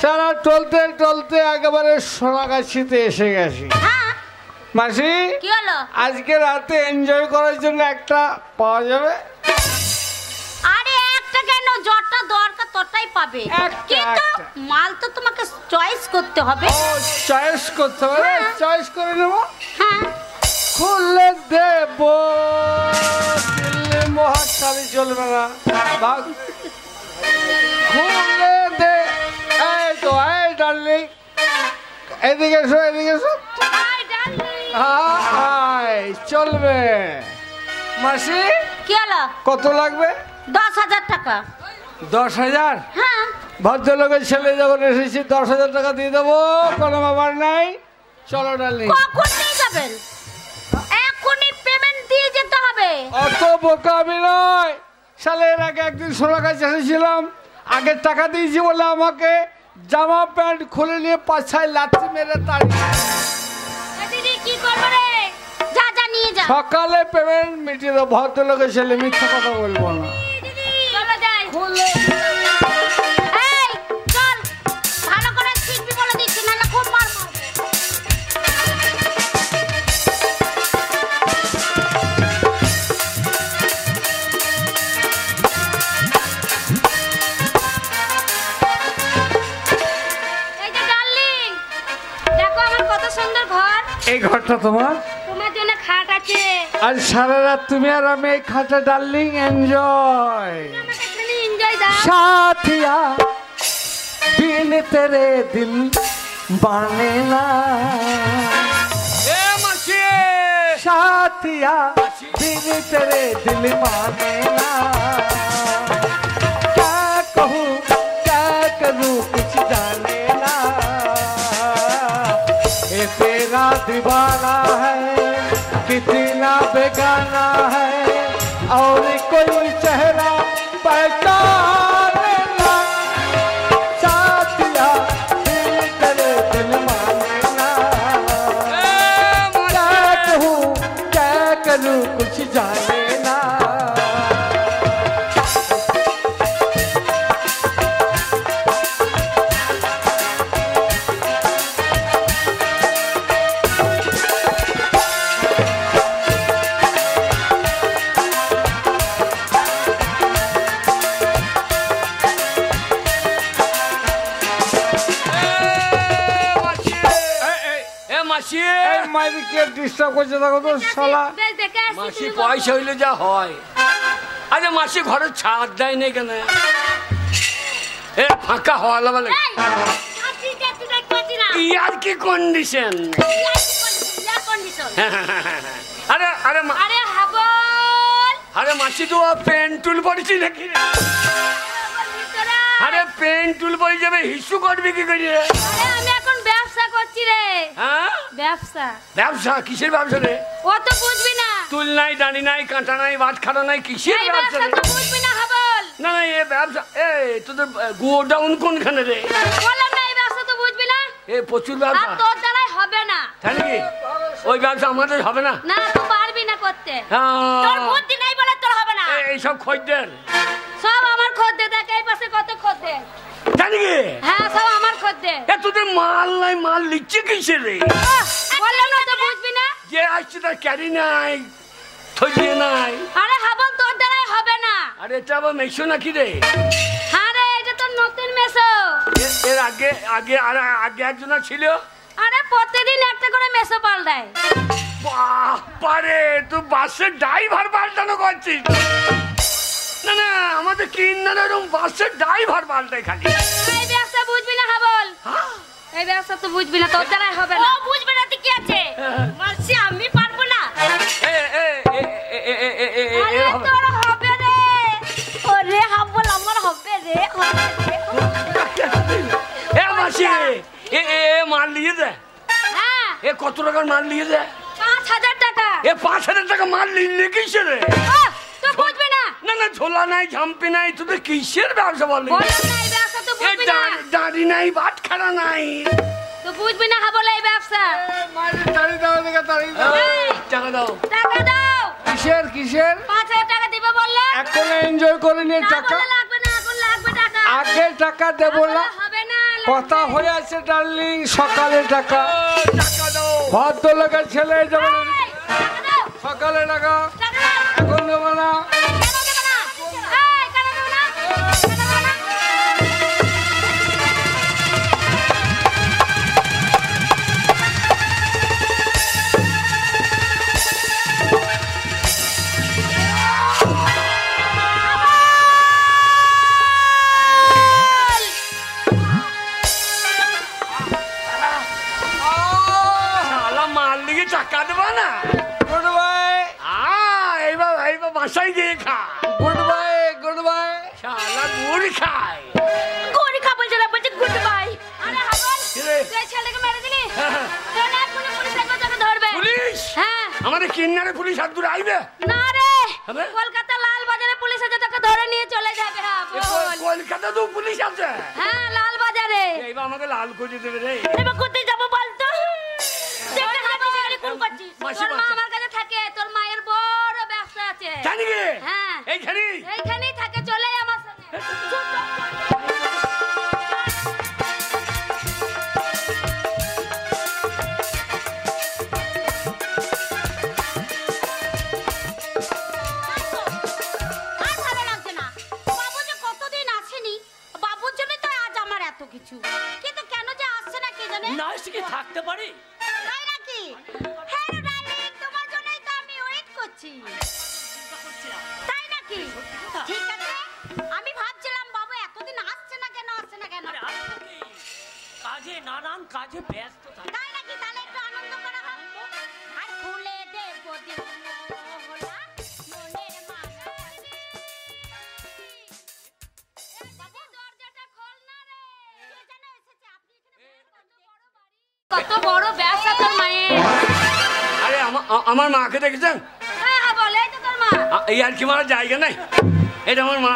[SPEAKER 9] সারা টলতে টলতে একেবারে সোনাগাছিতে এসে গেছি। মাসি
[SPEAKER 4] কি হলো?
[SPEAKER 9] আজকে রাতে এনজয় করার জন্য একটা পাওয়া যাবে?
[SPEAKER 4] আরে একটা কেন, যতটা দরকার ততটাই পাবে, কিন্তু মাল তো তোমাকে চয়েস করতে হবে।
[SPEAKER 9] ও চয়েস করতে হবে, চয়েস করে নেব।
[SPEAKER 4] হ্যাঁ
[SPEAKER 9] খুলে দেব দিল্লি মহাকালী চলবে না, খুলে দে। এই তো এই ডার্লিং, এদিকে এসো, এদিকে এসো। চলবে। মাসি
[SPEAKER 4] কি হলো?
[SPEAKER 9] কত লাগবে?
[SPEAKER 4] 10,000 টাকা।
[SPEAKER 9] 10,000?
[SPEAKER 4] হ্যাঁ।
[SPEAKER 9] ভদ্রলোকের ছেলে যখন এসেছি 10,000 টাকা দিয়ে দেবো, কোনো ব্যাপার নাই। চলো ডার্লিং।
[SPEAKER 4] কখন দিয়ে যাবেন? এখনই পেমেন্ট দিয়ে যেতে হবে।
[SPEAKER 9] অত বোকা আমি নয়, সালে এর আগে একদিন সোনার কাছে এসেছিলাম, আগের টাকা দিয়েছি বলে আমাকে জামা প্যান্ট খুলে নিয়ে পাছায় লাথি মেরে তাড়িয়ে।
[SPEAKER 4] দিদি কি করবো রে? যা যা নিয়ে যা।
[SPEAKER 9] সকালে পেমেন্ট মিটিয়ে দেবো। ভদ্রলোকের ছেলে, মিথ্যা কথা বলবো না।
[SPEAKER 4] চলো যাই। এই চল, ভালো করে শিখবি বলে দিচ্ছি, নাহলে খুব মার মারবে। এই যে ডার্লিং, দেখো আমার কত সুন্দর ঘর।
[SPEAKER 9] এই ঘরটা তোমার?
[SPEAKER 4] তোমার জন্য খাট আছে।
[SPEAKER 9] আজ সারা রাত তুমি আর আমি এই খাটে ডার্লিং এনজয়।
[SPEAKER 4] আমাকে খালি এনজয় দাও।
[SPEAKER 9] साथिया बिन तेरे दिल बने ना, साथिया बिन तेरे दिल माने ना, क्या कहूँ क्या करूँ कुछ जाने ना, ये तेरा दीवाना है कितना बेगाना है, और कोई चेहरा पहचाने ना, साथिया दिल तेरे दिल माने ना, क्या कहूँ क्या करूँ कुछ जाने ना। ডিস্টার্ব করছে দেখো তো শালা।
[SPEAKER 1] মাসি পয়সা হইলে যা হয়। আরে মাসি ঘরে ছাদ দেয় নেই কেন? এ ফাঁকা হওয়া লাগে। ইয়ার কি কন্ডিশন? আরে আরে
[SPEAKER 4] আরে হাবল,
[SPEAKER 1] আরে মাসি তো পেন টুল পড়েছি নাকি? আরে পেন টুল পড়ে যাবে, হিসু করবি কি করে?
[SPEAKER 4] আরে আমি এখন ব্যবসা করছি রে।
[SPEAKER 1] হ্যাঁ
[SPEAKER 4] ব্যবসা।
[SPEAKER 1] ব্যবসা? কিসের ব্যবসা রে?
[SPEAKER 4] ও তো বুঝবি না।
[SPEAKER 1] তুল নাই, দাঁড়ি নাই, কাঁটা নাই, বাট খাড়া নাই, কিসের ব্যবসা রে?
[SPEAKER 4] তো বুঝবি না হাবল।
[SPEAKER 1] না না এ ব্যবসা। এ তোদের গোডাউন কোনখানে রে?
[SPEAKER 4] বললাম না এই ব্যবসা তো বুঝবি না।
[SPEAKER 1] এ প্রচুর ব্যবসা।
[SPEAKER 4] আর তোর দ্বারাই হবে না।
[SPEAKER 1] তাই নাকি? ওই ব্যবসা আমাদের হবে না।
[SPEAKER 4] না তুই পারবি না করতে।
[SPEAKER 1] হ্যাঁ।
[SPEAKER 4] তোর বুদ্ধি নেই বলে তোর হবে না।
[SPEAKER 1] এই সব খদ্দের
[SPEAKER 4] সব আমার খদ্দের, দেখ এই পাশে কত খদ্দের।
[SPEAKER 1] জানি কি?
[SPEAKER 4] হ্যাঁ সব আমার খদ্দের।
[SPEAKER 1] এ তোদের মাল নাই, মাল লিখছে কিসের রে?
[SPEAKER 4] বললাম না তো বুঝবি না।
[SPEAKER 1] যে আসছে তার ক্যারি নাই, থইয়ে নাই।
[SPEAKER 4] আরে হাবল তোর দ্বারাই হবে না।
[SPEAKER 1] আরে এটা আবার মেশো নাকি রে?
[SPEAKER 4] হ্যাঁ রে, এটা তো নতুন মেশো।
[SPEAKER 1] এর আগে আগে আর আগে একজন ছিল।
[SPEAKER 4] আরে প্রতিদিন একটা করে মেশো পাল্টায়।
[SPEAKER 1] বাবারে, তুই বাসের ড্রাইভার পাল্টানো করছিস? না না আমাদের কিন্নার এরকম বাসের ড্রাইভার পাল্টায় খালি।
[SPEAKER 4] এই ব্যবসা বুঝবি না হাবল। এই ব্যবসা তো বুঝবি না, তোর দ্বারাই হবে না। ও বুঝবে না তো কি আছে? মাসি আমি পারবো না। আরে তোর হবে রে। ওরে হাবল আমার হবে রে, হবে রে।
[SPEAKER 1] এ মাসি এ এ মাল নিয়ে দে।
[SPEAKER 4] হ্যাঁ।
[SPEAKER 1] এ কত টাকার মাল নিয়ে দে?
[SPEAKER 4] 5,000 টাকা।
[SPEAKER 1] এ 5,000 টাকা মাল নিলে কিসের রে?
[SPEAKER 4] তো বুঝবি না।
[SPEAKER 1] না না ঝোলা নাই, ঝাম্পি নাই, তোদের কিসের ব্যবসা বল?
[SPEAKER 4] বললাম না এই ব্যবসা তো বুঝবি না।
[SPEAKER 1] দাড়ি নাই, বাট খাড়া নাই,
[SPEAKER 4] তো বুঝবি না হাবল এই ব্যবসা।
[SPEAKER 9] দাঁড়িয়ে দাও, দিকে দাঁড়িয়ে দাও।
[SPEAKER 1] টাকা দাও।
[SPEAKER 4] টাকা দাও।
[SPEAKER 9] কিসের কিসের?
[SPEAKER 4] 5,000 টাকা দিবে বললে।
[SPEAKER 9] এখন এনজয় করে নিয়ে
[SPEAKER 4] না
[SPEAKER 9] টাকা
[SPEAKER 4] বলে লাগবে না, এখন লাগবে টাকা।
[SPEAKER 9] আগে টাকা দেবো না, কথা হয়ে আছে ডার্লিং, সকালে টাকা। ভদ্রলোকের ছেলে যেমন সকালে টাকা, এখন দেবো না।
[SPEAKER 1] টাকা দেবো না।
[SPEAKER 9] Good bye.
[SPEAKER 1] এইবার বাসায় গিয়ে খা।
[SPEAKER 9] Good bye, good bye.
[SPEAKER 1] শালা গুড় খায়।
[SPEAKER 4] গুড় খা বলছে না, বলছে গুড বাই। আরে হাবল, তুই ছেলেকে মেরে দিলি? তোরা পুলিশ একবার তোকে ধরবে।
[SPEAKER 1] পুলিশ?
[SPEAKER 4] হ্যাঁ।
[SPEAKER 1] আমাদের কিন্নারে পুলিশ হাত দূরে আইবে?
[SPEAKER 4] না রে, কলকাতা লাল বাজারে পুলিশ আছে, তোকে ধরে নিয়ে চলে যাবে।
[SPEAKER 1] কলকাতা তো পুলিশ আছে?
[SPEAKER 4] হ্যাঁ, লাল বাজারে।
[SPEAKER 1] এইবার আমাকে লাল করে দেবে রে।
[SPEAKER 4] এবার কোথায় যাবো বলতো? দেখে হাতে জানি কোন করছিস? তোর মা আমার কাছে থাকে, তোর মায়ের বড় ব্যবসা আছে।
[SPEAKER 1] জানি কি?
[SPEAKER 4] হ্যাঁ। এইখানেই থাকে, চলে আয় আমার সাথে। আর ভালো লাগছে না। বাবু যে কতদিন আসেনি, বাবুর জন্যই তো আজ আমার এত কিছু। কিন্তু কেন যে আসছে না কে জানে?
[SPEAKER 10] না এসে কি থাকতে পারি?
[SPEAKER 4] তাই নাকি? হ্যাঁ ডার্লিং, তোমার জন্যই তো আমি ওয়েট করছি। তাই নাকি? ঠিক আছে, আমি ভাবছিলাম বাবু এতদিন আসছে না কেন, আসছে না কেন?
[SPEAKER 10] কাজে নানান কাজে ব্যস্ত থাকে।
[SPEAKER 4] তাই নাকি? তাহলে একটু আনন্দ করা হোক। আর খুলে দেব দিল মোহনা মনের মাঝারে। বাবু দরজাটা খোল না রে। কে যেন এসেছে? আপনি এখানে কত বড় ব্যবসা তোর মায়ের।
[SPEAKER 1] আরে আমার মাকে দেখেছেন?
[SPEAKER 4] হ্যাঁ হ্যাঁ, বলে তো তোর মা।
[SPEAKER 1] এই আর কি মারা জায়গা নাই। এটা আমার মা।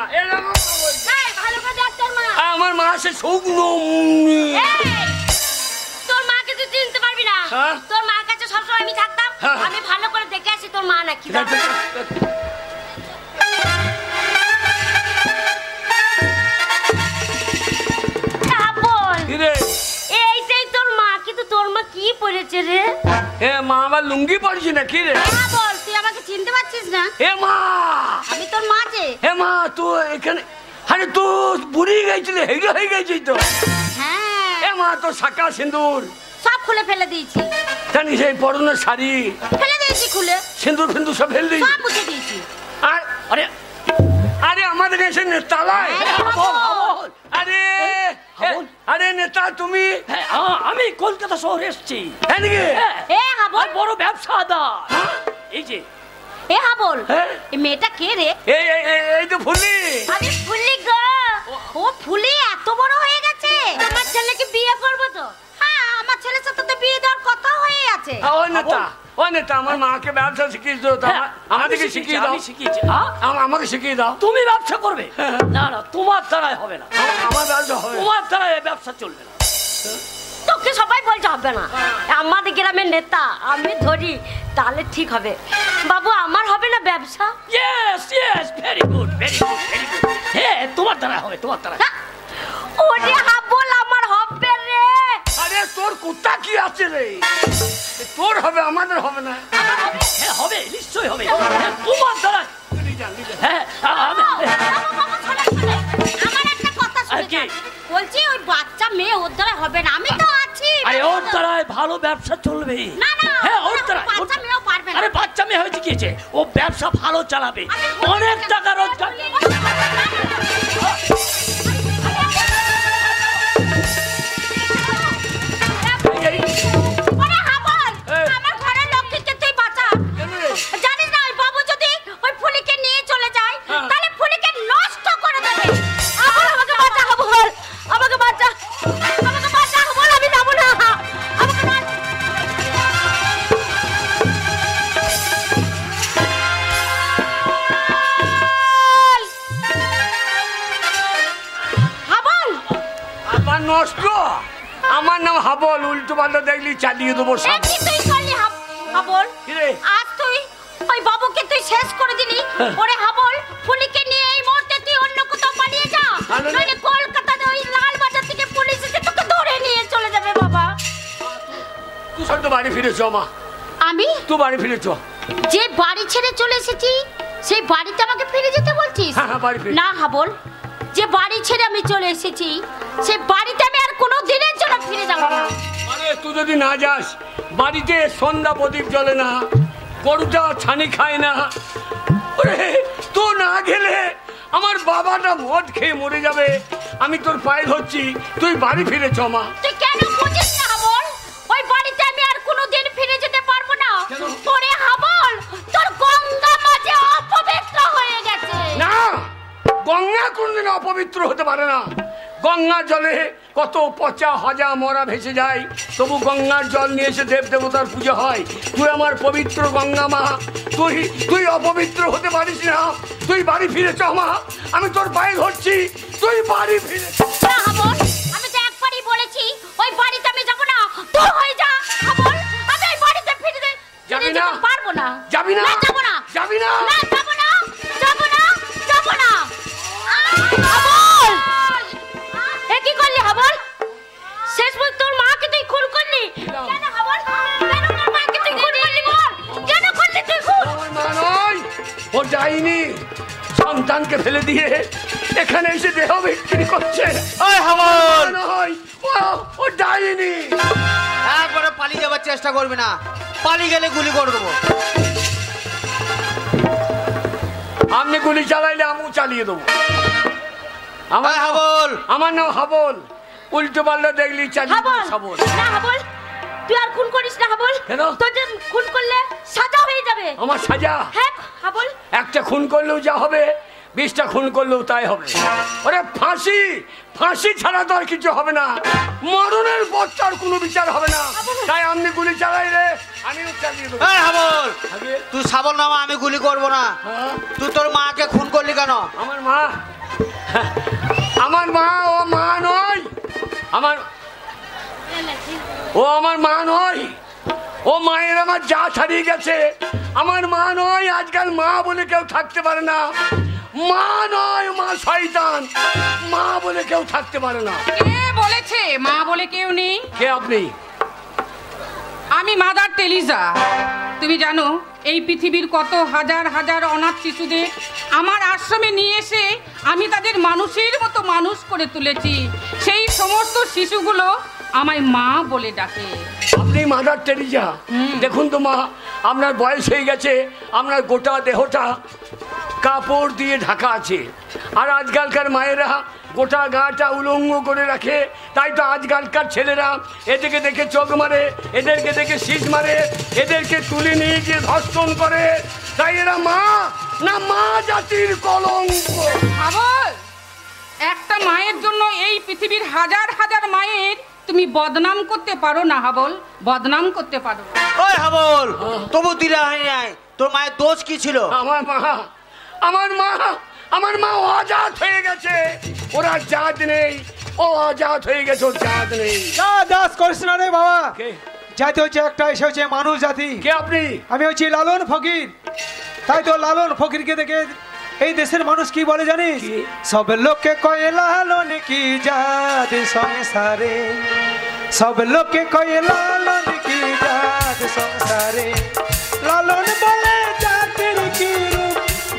[SPEAKER 4] ভালো করে দেখ তোর মা।
[SPEAKER 1] আমার মা সে শুকনো।
[SPEAKER 4] তোর মাকে তুই চিনতে পারবি না। তোর মার কাছে সবসময় আমি থাকতাম। আমি ভালো করে দেখে আসি তোর মা নাকি। এইটাই তোর মা, কিন্তু তোর মা কি পরেছে রে?
[SPEAKER 1] মা আবার লুঙ্গি পরেছি নাকি রে?
[SPEAKER 4] বল, তুই আমাকে চিনতে পারছিস না?
[SPEAKER 1] মা,
[SPEAKER 4] আমি তোর মা যে।
[SPEAKER 1] মা তুই এখানে, আরে তুই বুড়ি গেছিলে, হেগড়ে হয়ে গেছিস তো।
[SPEAKER 4] হ্যাঁ।
[SPEAKER 1] মা তোর শাঁকা সিঁদুর
[SPEAKER 4] সব খুলে ফেলে দিয়েছি।
[SPEAKER 1] জানি সেই পরনের শাড়ি
[SPEAKER 4] ফেলে দিয়েছি খুলে।
[SPEAKER 1] সিঁদুর ফিন্দুর সব ফেলে দিয়েছি।
[SPEAKER 4] সব মুছে দিয়েছি।
[SPEAKER 1] আর আরে আরে আমাদের এসে নেতালায়। আরে আরে নেতা তুমি?
[SPEAKER 10] আমি কলকাতা শহরে এসেছি। বড় ব্যবসাদার। এই যে
[SPEAKER 4] হাবল, এই মেয়েটা কে রে?
[SPEAKER 1] এই তো ফুলি।
[SPEAKER 4] আমি ফুলি গো। ও ফুলি এত বড় হয়ে গেছে। আমার ছেলেকে বিয়ে করব তো। হ্যাঁ, আমার ছেলের সাথে তো বিয়ে দেওয়ার কথা হয়ে আছে।
[SPEAKER 1] ও নেতা আমার মাকে ব্যবসা শিখিয়ে দাও। আমাদেরকে শিখিয়ে দাও।
[SPEAKER 10] আমি শিখিয়েছি।
[SPEAKER 1] আমাকে শিখিয়ে দাও।
[SPEAKER 10] তুমি ব্যবসা করবে? না না, তোমার দ্বারাই হবে না।
[SPEAKER 1] আমার ব্যবসা হবে।
[SPEAKER 10] তোমার দ্বারাই ব্যবসা চলবে না।
[SPEAKER 4] তোকে সবাই বলতে হবে না। আমাদের গ্রামের নেতা আমি ধরি, তাহলে ঠিক হবে। বাবু, আমার হবে না ব্যবসা?
[SPEAKER 10] Yes yes, very good very good very good. হ্যাঁ, তোমার দ্বারা হবে, তোমার দ্বারা।
[SPEAKER 4] ওরে হাবল, আমার হবে রে।
[SPEAKER 1] আরে তোর কুত্তা কি আছে রে? তোর হবে, আমাদের হবে না।
[SPEAKER 10] হ্যাঁ হবে, নিশ্চয়ই হবে। তোমার দ্বারা। হ্যাঁ,
[SPEAKER 4] আমার একটা কথা শুনে বলছি, ওই বাচ্চা মেয়ে ওর দ্বারা হবে না। আমি তো আছি।
[SPEAKER 10] আরে ওর দ্বারাই ভালো ব্যবসা চলবে।
[SPEAKER 4] না না,
[SPEAKER 10] হ্যাঁ ওর দ্বারা।
[SPEAKER 4] বাচ্চা মেয়েও পারবে না।
[SPEAKER 10] আরে বাচ্চা মেয়ে হয়েছে কি হয়েছে? ও ব্যবসা ভালো চালাবে, অনেক টাকা রোজগার।
[SPEAKER 4] আমার ঘরের লক্ষ্মীকে তুই বাঁচা। জানিস না, ওই বাবু যদি ওই ফুলিকে নিয়ে চলে যায়, তাহলে ফুলিকে নষ্ট করে দেবে। আমাকে বাঁচা হাবল, আমাকে বাঁচা, আমাকে বাঁচা হাবল, আমি যাবো না। আমাকে বাঁচা। হাবল,
[SPEAKER 1] আবার নষ্ট? আমার নাম হাবল, উল্টো পাল্টা দেখলি চালিয়ে দেবো সব।
[SPEAKER 4] তুই করলি হাবল? আজ তুই ওই বাবুকে তুই শেষ করে দিলি। ওরে হাবল, ফুলিকে নিয়ে এই মুহূর্তে তুই অন্য কোথাও পালিয়ে যা, নইলে কলকাতাতে ওই
[SPEAKER 1] বাড়ি ফিরে চ মা,
[SPEAKER 4] আমি
[SPEAKER 1] তুই বাড়ি ফিরে চ।
[SPEAKER 4] যে বাড়ি ছেড়ে চলে এসেছি সেই বাড়িতে আমাকে ফিরে যেতে বলছিস?
[SPEAKER 1] হ্যাঁ, বাড়ি ফিরে।
[SPEAKER 4] না হাবল, যে বাড়ি ছেড়ে আমি চলে এসেছি সেই বাড়িতে আমি আর কোনো দিনের জন্য ফিরে যাব না।
[SPEAKER 1] মানে তুই যদি না যাস, বাড়িতে সন্ধ্যা প্রদীপ জ্বলে না, গরুটা ছানি খায় না, তুই না গেলে আমার বাবাটা মদ খেয়ে মরে যাবে। আমি তোর পায়ে ধরছি, তুই বাড়ি ফিরে চ মা।
[SPEAKER 4] তুই কেন বুঝিস না হাবল? ওই বাড়িতে আমি আর কোনো দিন ফিরে যেতে পারবো না। তোরে হাবল, তোর গঙ্গা মাঝে অপবিত্র হয়ে গেছে।
[SPEAKER 1] না, গঙ্গা কোনদিন অপবিত্র হতে পারে না। গঙ্গার জলে কত পচা হজা মরা ভেসে যায়, তবু গঙ্গার জল নিয়ে এসে দেব দেবতার পুজো হয়। তুই আমার পবিত্র গঙ্গা মা, তুই অপবিত্র হতে পারিস না। তুই বাড়ি ফিরে চ মা, আমি তোর পায়ে ধরছি, তুই বাড়ি ফিরে।
[SPEAKER 4] না হাবল, আমি তো একবারই বলেছি ওই বাড়িতে আমি যাব না। তুই হয়ে যা হাবল, আমি ওই বাড়িতে ফিরে
[SPEAKER 1] যাবি না?
[SPEAKER 4] পারবো না।
[SPEAKER 1] যাবি না?
[SPEAKER 4] যাব না।
[SPEAKER 1] যাবি না?
[SPEAKER 4] না, যাব না, যাব না, যাব না। হাবল, এ কি করলি হাবল? শেষ পর্যন্ত তোর মাকে তুই খুন করলি কেন হাবল? কেন তোর মাকে তুই খুন করলি বল? কেন করলি তুই খুন?
[SPEAKER 1] আমার মা নয়, ও যায়নি। সন্তানকে ফেলে দিয়ে এখানে এসে দেহ বিক্রি করছে।
[SPEAKER 3] ওই হাবল
[SPEAKER 1] নয়, ও যায়নি।
[SPEAKER 7] একবারে পালিয়ে যাবার চেষ্টা করবি না, পালিয়ে গেলে গুলি করে দেবো।
[SPEAKER 1] আপনি গুলি চালাইলে আমিও চালিয়ে দেবো। আমার
[SPEAKER 7] হাবল,
[SPEAKER 1] আমার নাম হাবল। উল্টো পাল্টা দেখলি চালিয়ে
[SPEAKER 4] হাবল,
[SPEAKER 1] দেবো সবল।
[SPEAKER 4] না হাবল, তুই আর খুন করিস না হাবল।
[SPEAKER 1] কেন?
[SPEAKER 4] তোর যে খুন করলে সাজা হয়ে যাবে।
[SPEAKER 1] আমার সাজা?
[SPEAKER 4] হ্যাঁ হাবল,
[SPEAKER 1] একটা খুন করলেও যা হবে, 20টা খুন করলেও তাই হবে। ওরে ফাঁসি, ফাঁসি ছাড়া তো আর কিছু হবে না। মরণের পর তার কোনো বিচার হবে না। তাই আপনি গুলি চালাইলে আমিও চালিয়ে দেবো।
[SPEAKER 7] এই হাবল, তুই সাবল নামা, আমি গুলি করব না। তুই তোর মাকে খুন করলি কেন?
[SPEAKER 1] আমার মা, আমার মা, ও মা নয়। ও আমার মা নয়, ও মায়ের আমার যা ছাড়িয়ে গেছে। আমার মা নয়, আজকাল মা বলে কেউ থাকতে পারে না। মা নয়, মা শয়তান। মা বলে কেউ থাকতে পারে না।
[SPEAKER 6] কে বলেছে মা বলে কেউ নেই?
[SPEAKER 1] কে আপনি?
[SPEAKER 6] আমি মাদার টেরিজা। তুমি জানো এই পৃথিবীর কত হাজার হাজার অনাথ শিশুদের আমার আশ্রমে নিয়ে এসে আমি তাদের মানুষের মতো মানুষ করে তুলেছি। সেই সমস্ত শিশুগুলো আমায় মা বলে ডাকে।
[SPEAKER 1] আপনি মাদার টেরিজা? দেখুন তো মা, আপনার বয়স হয়ে গেছে, আপনার গোটা দেহটা কাপড় দিয়ে ঢাকা আছে। আর আজকালকার মায়েরা গোটা গাটা উলঙ্গ করে রাখে। তাই তো আজকালকার ছেলেরা এদেরকে দেখে চোখ মারে, এদেরকে দেখে শীষ মারে, এদেরকে তুলে নিয়ে গিয়ে ধর্ষণ করে। তাই এরা মা না, মা জাতির কলঙ্ক।
[SPEAKER 6] আবার একটা মায়ের জন্য এই পৃথিবীর হাজার হাজার মায়ের তুমি বদনাম করতে পারো না হাবল, বদনাম করতে পারো।
[SPEAKER 7] ওই হাবল, তবু দিলা হয় নাই, তোর মায়ের দোষ কি ছিল?
[SPEAKER 1] আমার মা, আমার মা, আমার মা অজাত হয়ে গেছে। ওরা জাত নেই, ও অজাত হয়ে গেছে, ওর জাত নেই।
[SPEAKER 2] দাস করিস না রে বাবা।
[SPEAKER 1] কে?
[SPEAKER 2] জাতি হচ্ছে একটা, এসে হচ্ছে মানুষ জাতি।
[SPEAKER 1] কে আপনি?
[SPEAKER 2] আমি হচ্ছি লালন ফকির। তাই তো লালন ফকিরকে দেখে এই দেশের মানুষ কি বলে জানিস? সব লোককে কয় লালন কি জাত সংসারে, সব লোককে কয় লালন কি জাত সংসারে। লালন বলে জাতির কি রূপ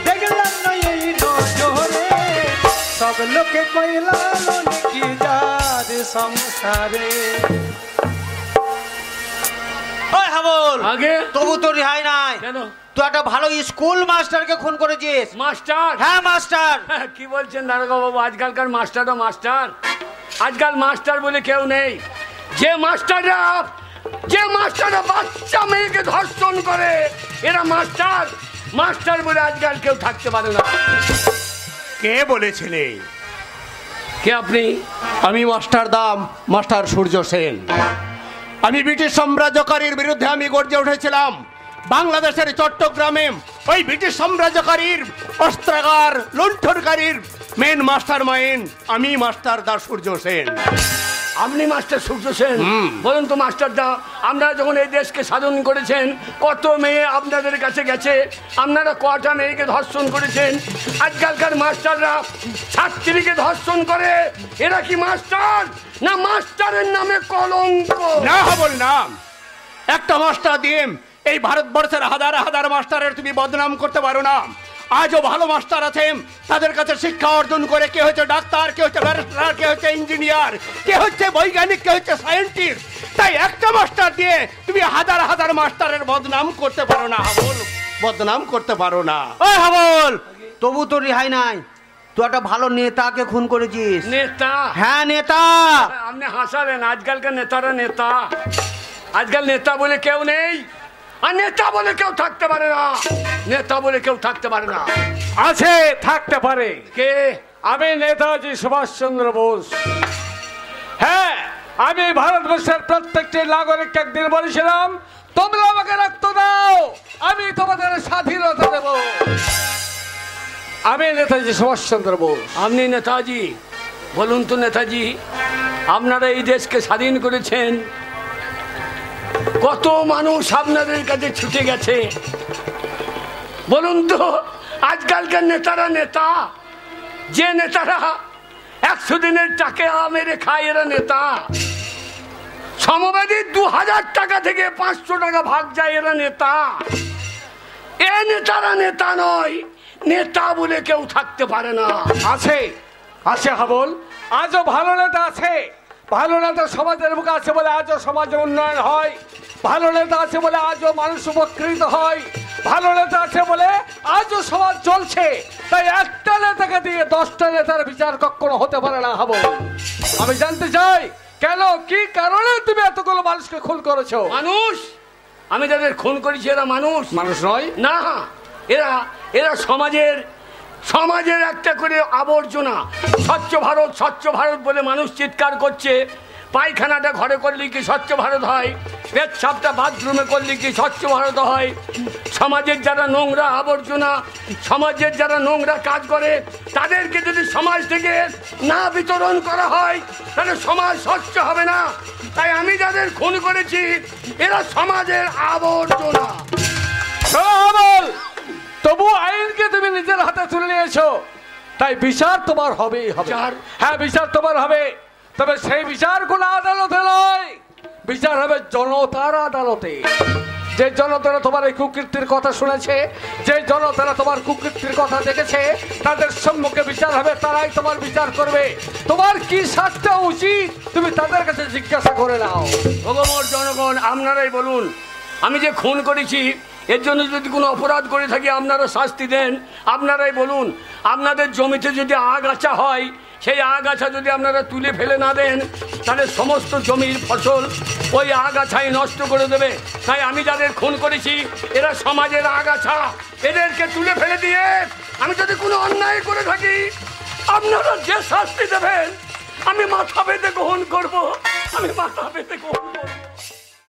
[SPEAKER 2] দেখলাম না এই নজরে, সব লোককে কয় লালন কি জাত সংসারে।
[SPEAKER 7] ওই হাবল,
[SPEAKER 1] আগে
[SPEAKER 7] তবু তো রেহাই নাই।
[SPEAKER 1] কেন?
[SPEAKER 7] তুই একটা ভালো স্কুল মাস্টারকে খুন করেছিস।
[SPEAKER 1] মাস্টার?
[SPEAKER 7] হ্যাঁ মাস্টার।
[SPEAKER 1] কি বলছেন দারোগা বাবু? আজকালকার মাস্টারও মাস্টার। আজকাল মাস্টার বলে কেউ নেই। যে মাস্টাররা বাচ্চা মেয়েকে ধর্ষণ করে, এরা মাস্টার। মাস্টার বলে আজকাল কেউ থাকতে পারে না।
[SPEAKER 3] কে বলেছিলে?
[SPEAKER 1] কে আপনি?
[SPEAKER 3] আমি মাস্টার দাম, মাস্টার সূর্য সেন। আমি ব্রিটিশ সাম্রাজ্যকারীর বিরুদ্ধে আমি গর্জে উঠেছিলাম। বাংলাদেশের চট্টগ্রামে ওই ব্রিটিশ সাম্রাজ্যকারীর অস্ত্রাগার লুণ্ঠনকারীর মেন মাস্টার মাইন্ড আমি মাস্টার দা সূর্য সেন।
[SPEAKER 1] আপনি মাস্টার সূর্য সেন? বলুন তো মাস্টার দা, আপনারা যখন এই দেশকে স্বাধীন করেছেন, কত মেয়ে আপনাদের কাছে গেছে? আপনারা কটা মেয়েকে ধর্ষণ করেছেন? আজকালকার মাস্টাররা ছাত্রীকে ধর্ষণ করে। এরা কি মাস্টার না মাস্টারের নামে কলঙ্ক?
[SPEAKER 3] না বল না,
[SPEAKER 11] একটা মাস্টার দিয়ে এই ভারতবর্ষের হাজার হাজার মাস্টারের তুমি বদনাম করতে পারো না। আজও ভালো মাস্টার আছেন, তাদের কাছে শিক্ষা অর্জন করে কে হচ্ছে ডাক্তার, কে হচ্ছে ব্যারিস্টার, কে হচ্ছে ইঞ্জিনিয়ার, কে হচ্ছে বৈজ্ঞানিক, কে হচ্ছে সায়েন্টিস্ট। তাই একটা মাস্টার দিয়ে তুমি হাজার হাজার মাস্টারের বদনাম করতে পারো না হাবল, বদনাম করতে পারো না।
[SPEAKER 7] ওই হাবল, তবু তো রেহাই নাই। তুই একটা ভালো নেতাকে খুন করেছিস।
[SPEAKER 1] নেতা?
[SPEAKER 7] হ্যাঁ নেতা।
[SPEAKER 1] আপনি হাসালেন, আজকালকার নেতারা নেতা, আজকাল নেতা বলে কেউ নেই, আর নেতা বলে কেউ থাকতে পারে না, নেতা বলে কেউ থাকতে পারে না।
[SPEAKER 9] আছে, থাকতে পারে।
[SPEAKER 1] কে?
[SPEAKER 9] আমি নেতাজি সুভাষচন্দ্র বোস। হ্যাঁ, আমি ভারতবর্ষের প্রত্যেকটি নাগরিক একদিন বলেছিলাম, তোমরা আমাকে রক্ত দাও, আমি তোমাদের স্বাধীনতা দেব। আমি নেতাজি সুভাষচন্দ্র বোস।
[SPEAKER 1] আপনি নেতাজি? বলুন তো নেতাজি, আপনারা এই দেশকে স্বাধীন করেছেন, কত মানুষ আপনাদের কাছে ছুটে গেছে। বলুন তো, আজকালকার নেতারা নেতা? যে নেতারা 100 দিনের টাকা মেরে খায় এরা নেতা। সমবাদী 2000 টাকা থেকে 500 টাকা ভাগ যায় এরা নেতা। এ নেতারা নেতা নয়, নেতা বলে কেউ থাকতে পারে না।
[SPEAKER 9] আছে, আছে হাবল, আজও ভালো নেতা আছে। ভালো নেতা সমাজের বুকে আছে বলে আজও সমাজে উন্নয়ন হয়। ভালো নেতা আছে বলে আজও মানুষ উপকৃত হয়। ভালো নেতা আছে বলে আজও সমাজ চলছে। তাই একটা নেতাকে দিয়ে 10টা নেতার বিচার কখনো হতে পারে না হাবল। আমি জানতে চাই, কেন, কি কারণে তুমি এতগুলো মানুষকে খুন করেছো?
[SPEAKER 1] মানুষ? আমি যাদের খুন করেছি এরা মানুষ?
[SPEAKER 9] মানুষ নয়
[SPEAKER 1] না, এরা এরা সমাজের একটা করে আবর্জনা। স্বচ্ছ ভারত, স্বচ্ছ ভারত বলে মানুষ চিৎকার করছে। পায়খানাটা ঘরে করলে কি স্বচ্ছ ভারত হয়? পেচ্ছাপটা বাথরুমে করলে কি স্বচ্ছ ভারত হয়? সমাজের যারা নোংরা আবর্জনা, সমাজের যারা নোংরা কাজ করে, তাদেরকে যদি সমাজ থেকে না বিতরণ করা হয় তাহলে সমাজ স্বচ্ছ হবে না। তাই আমি যাদের খুন করেছি এরা সমাজের আবর্জনা।
[SPEAKER 9] তবু আইনকে তুমি নিজের হাতে তুলে নিয়েছো, তাই বিচার তোমার হবেই হবে। হ্যাঁ, বিচার তোমার হবে, তবে সেই বিচার কোন আদালতে নয়, বিচার হবে জনতার আদালতে। যে জনতারা তোমার এই কুকীর্তির কথা শুনেছে, যে জনতারা তোমার কুকীর্তির কথা দেখেছে, তাদের সম্মুখে বিচার হবে, তারাই তোমার বিচার করবে। তোমার কি শাস্তি উচিত তুমি তাদের কাছে জিজ্ঞাসা করে নাও।
[SPEAKER 1] ভগবান জনগণ, আপনারাই বলুন, আমি যে খুন করেছি এর জন্য যদি কোনো অপরাধ করে থাকি আপনারা শাস্তি দেন। আপনারাই বলুন, আপনাদের জমিতে যদি আগাছা হয়, সেই আগাছা যদি আপনারা তুলে ফেলে না দেন তাহলে সমস্ত জমির ফসল ওই আগাছাই নষ্ট করে দেবে। তাই আমি যাদের খুন করেছি এরা সমাজের আগাছা, এদেরকে তুলে ফেলে দিয়ে আমি যদি কোনো অন্যায় করে থাকি আপনারা যে শাস্তি দেবেন আমি মাথা পেতে গ্রহণ করবো, আমি মাথা পেতে গ্রহণ করবো।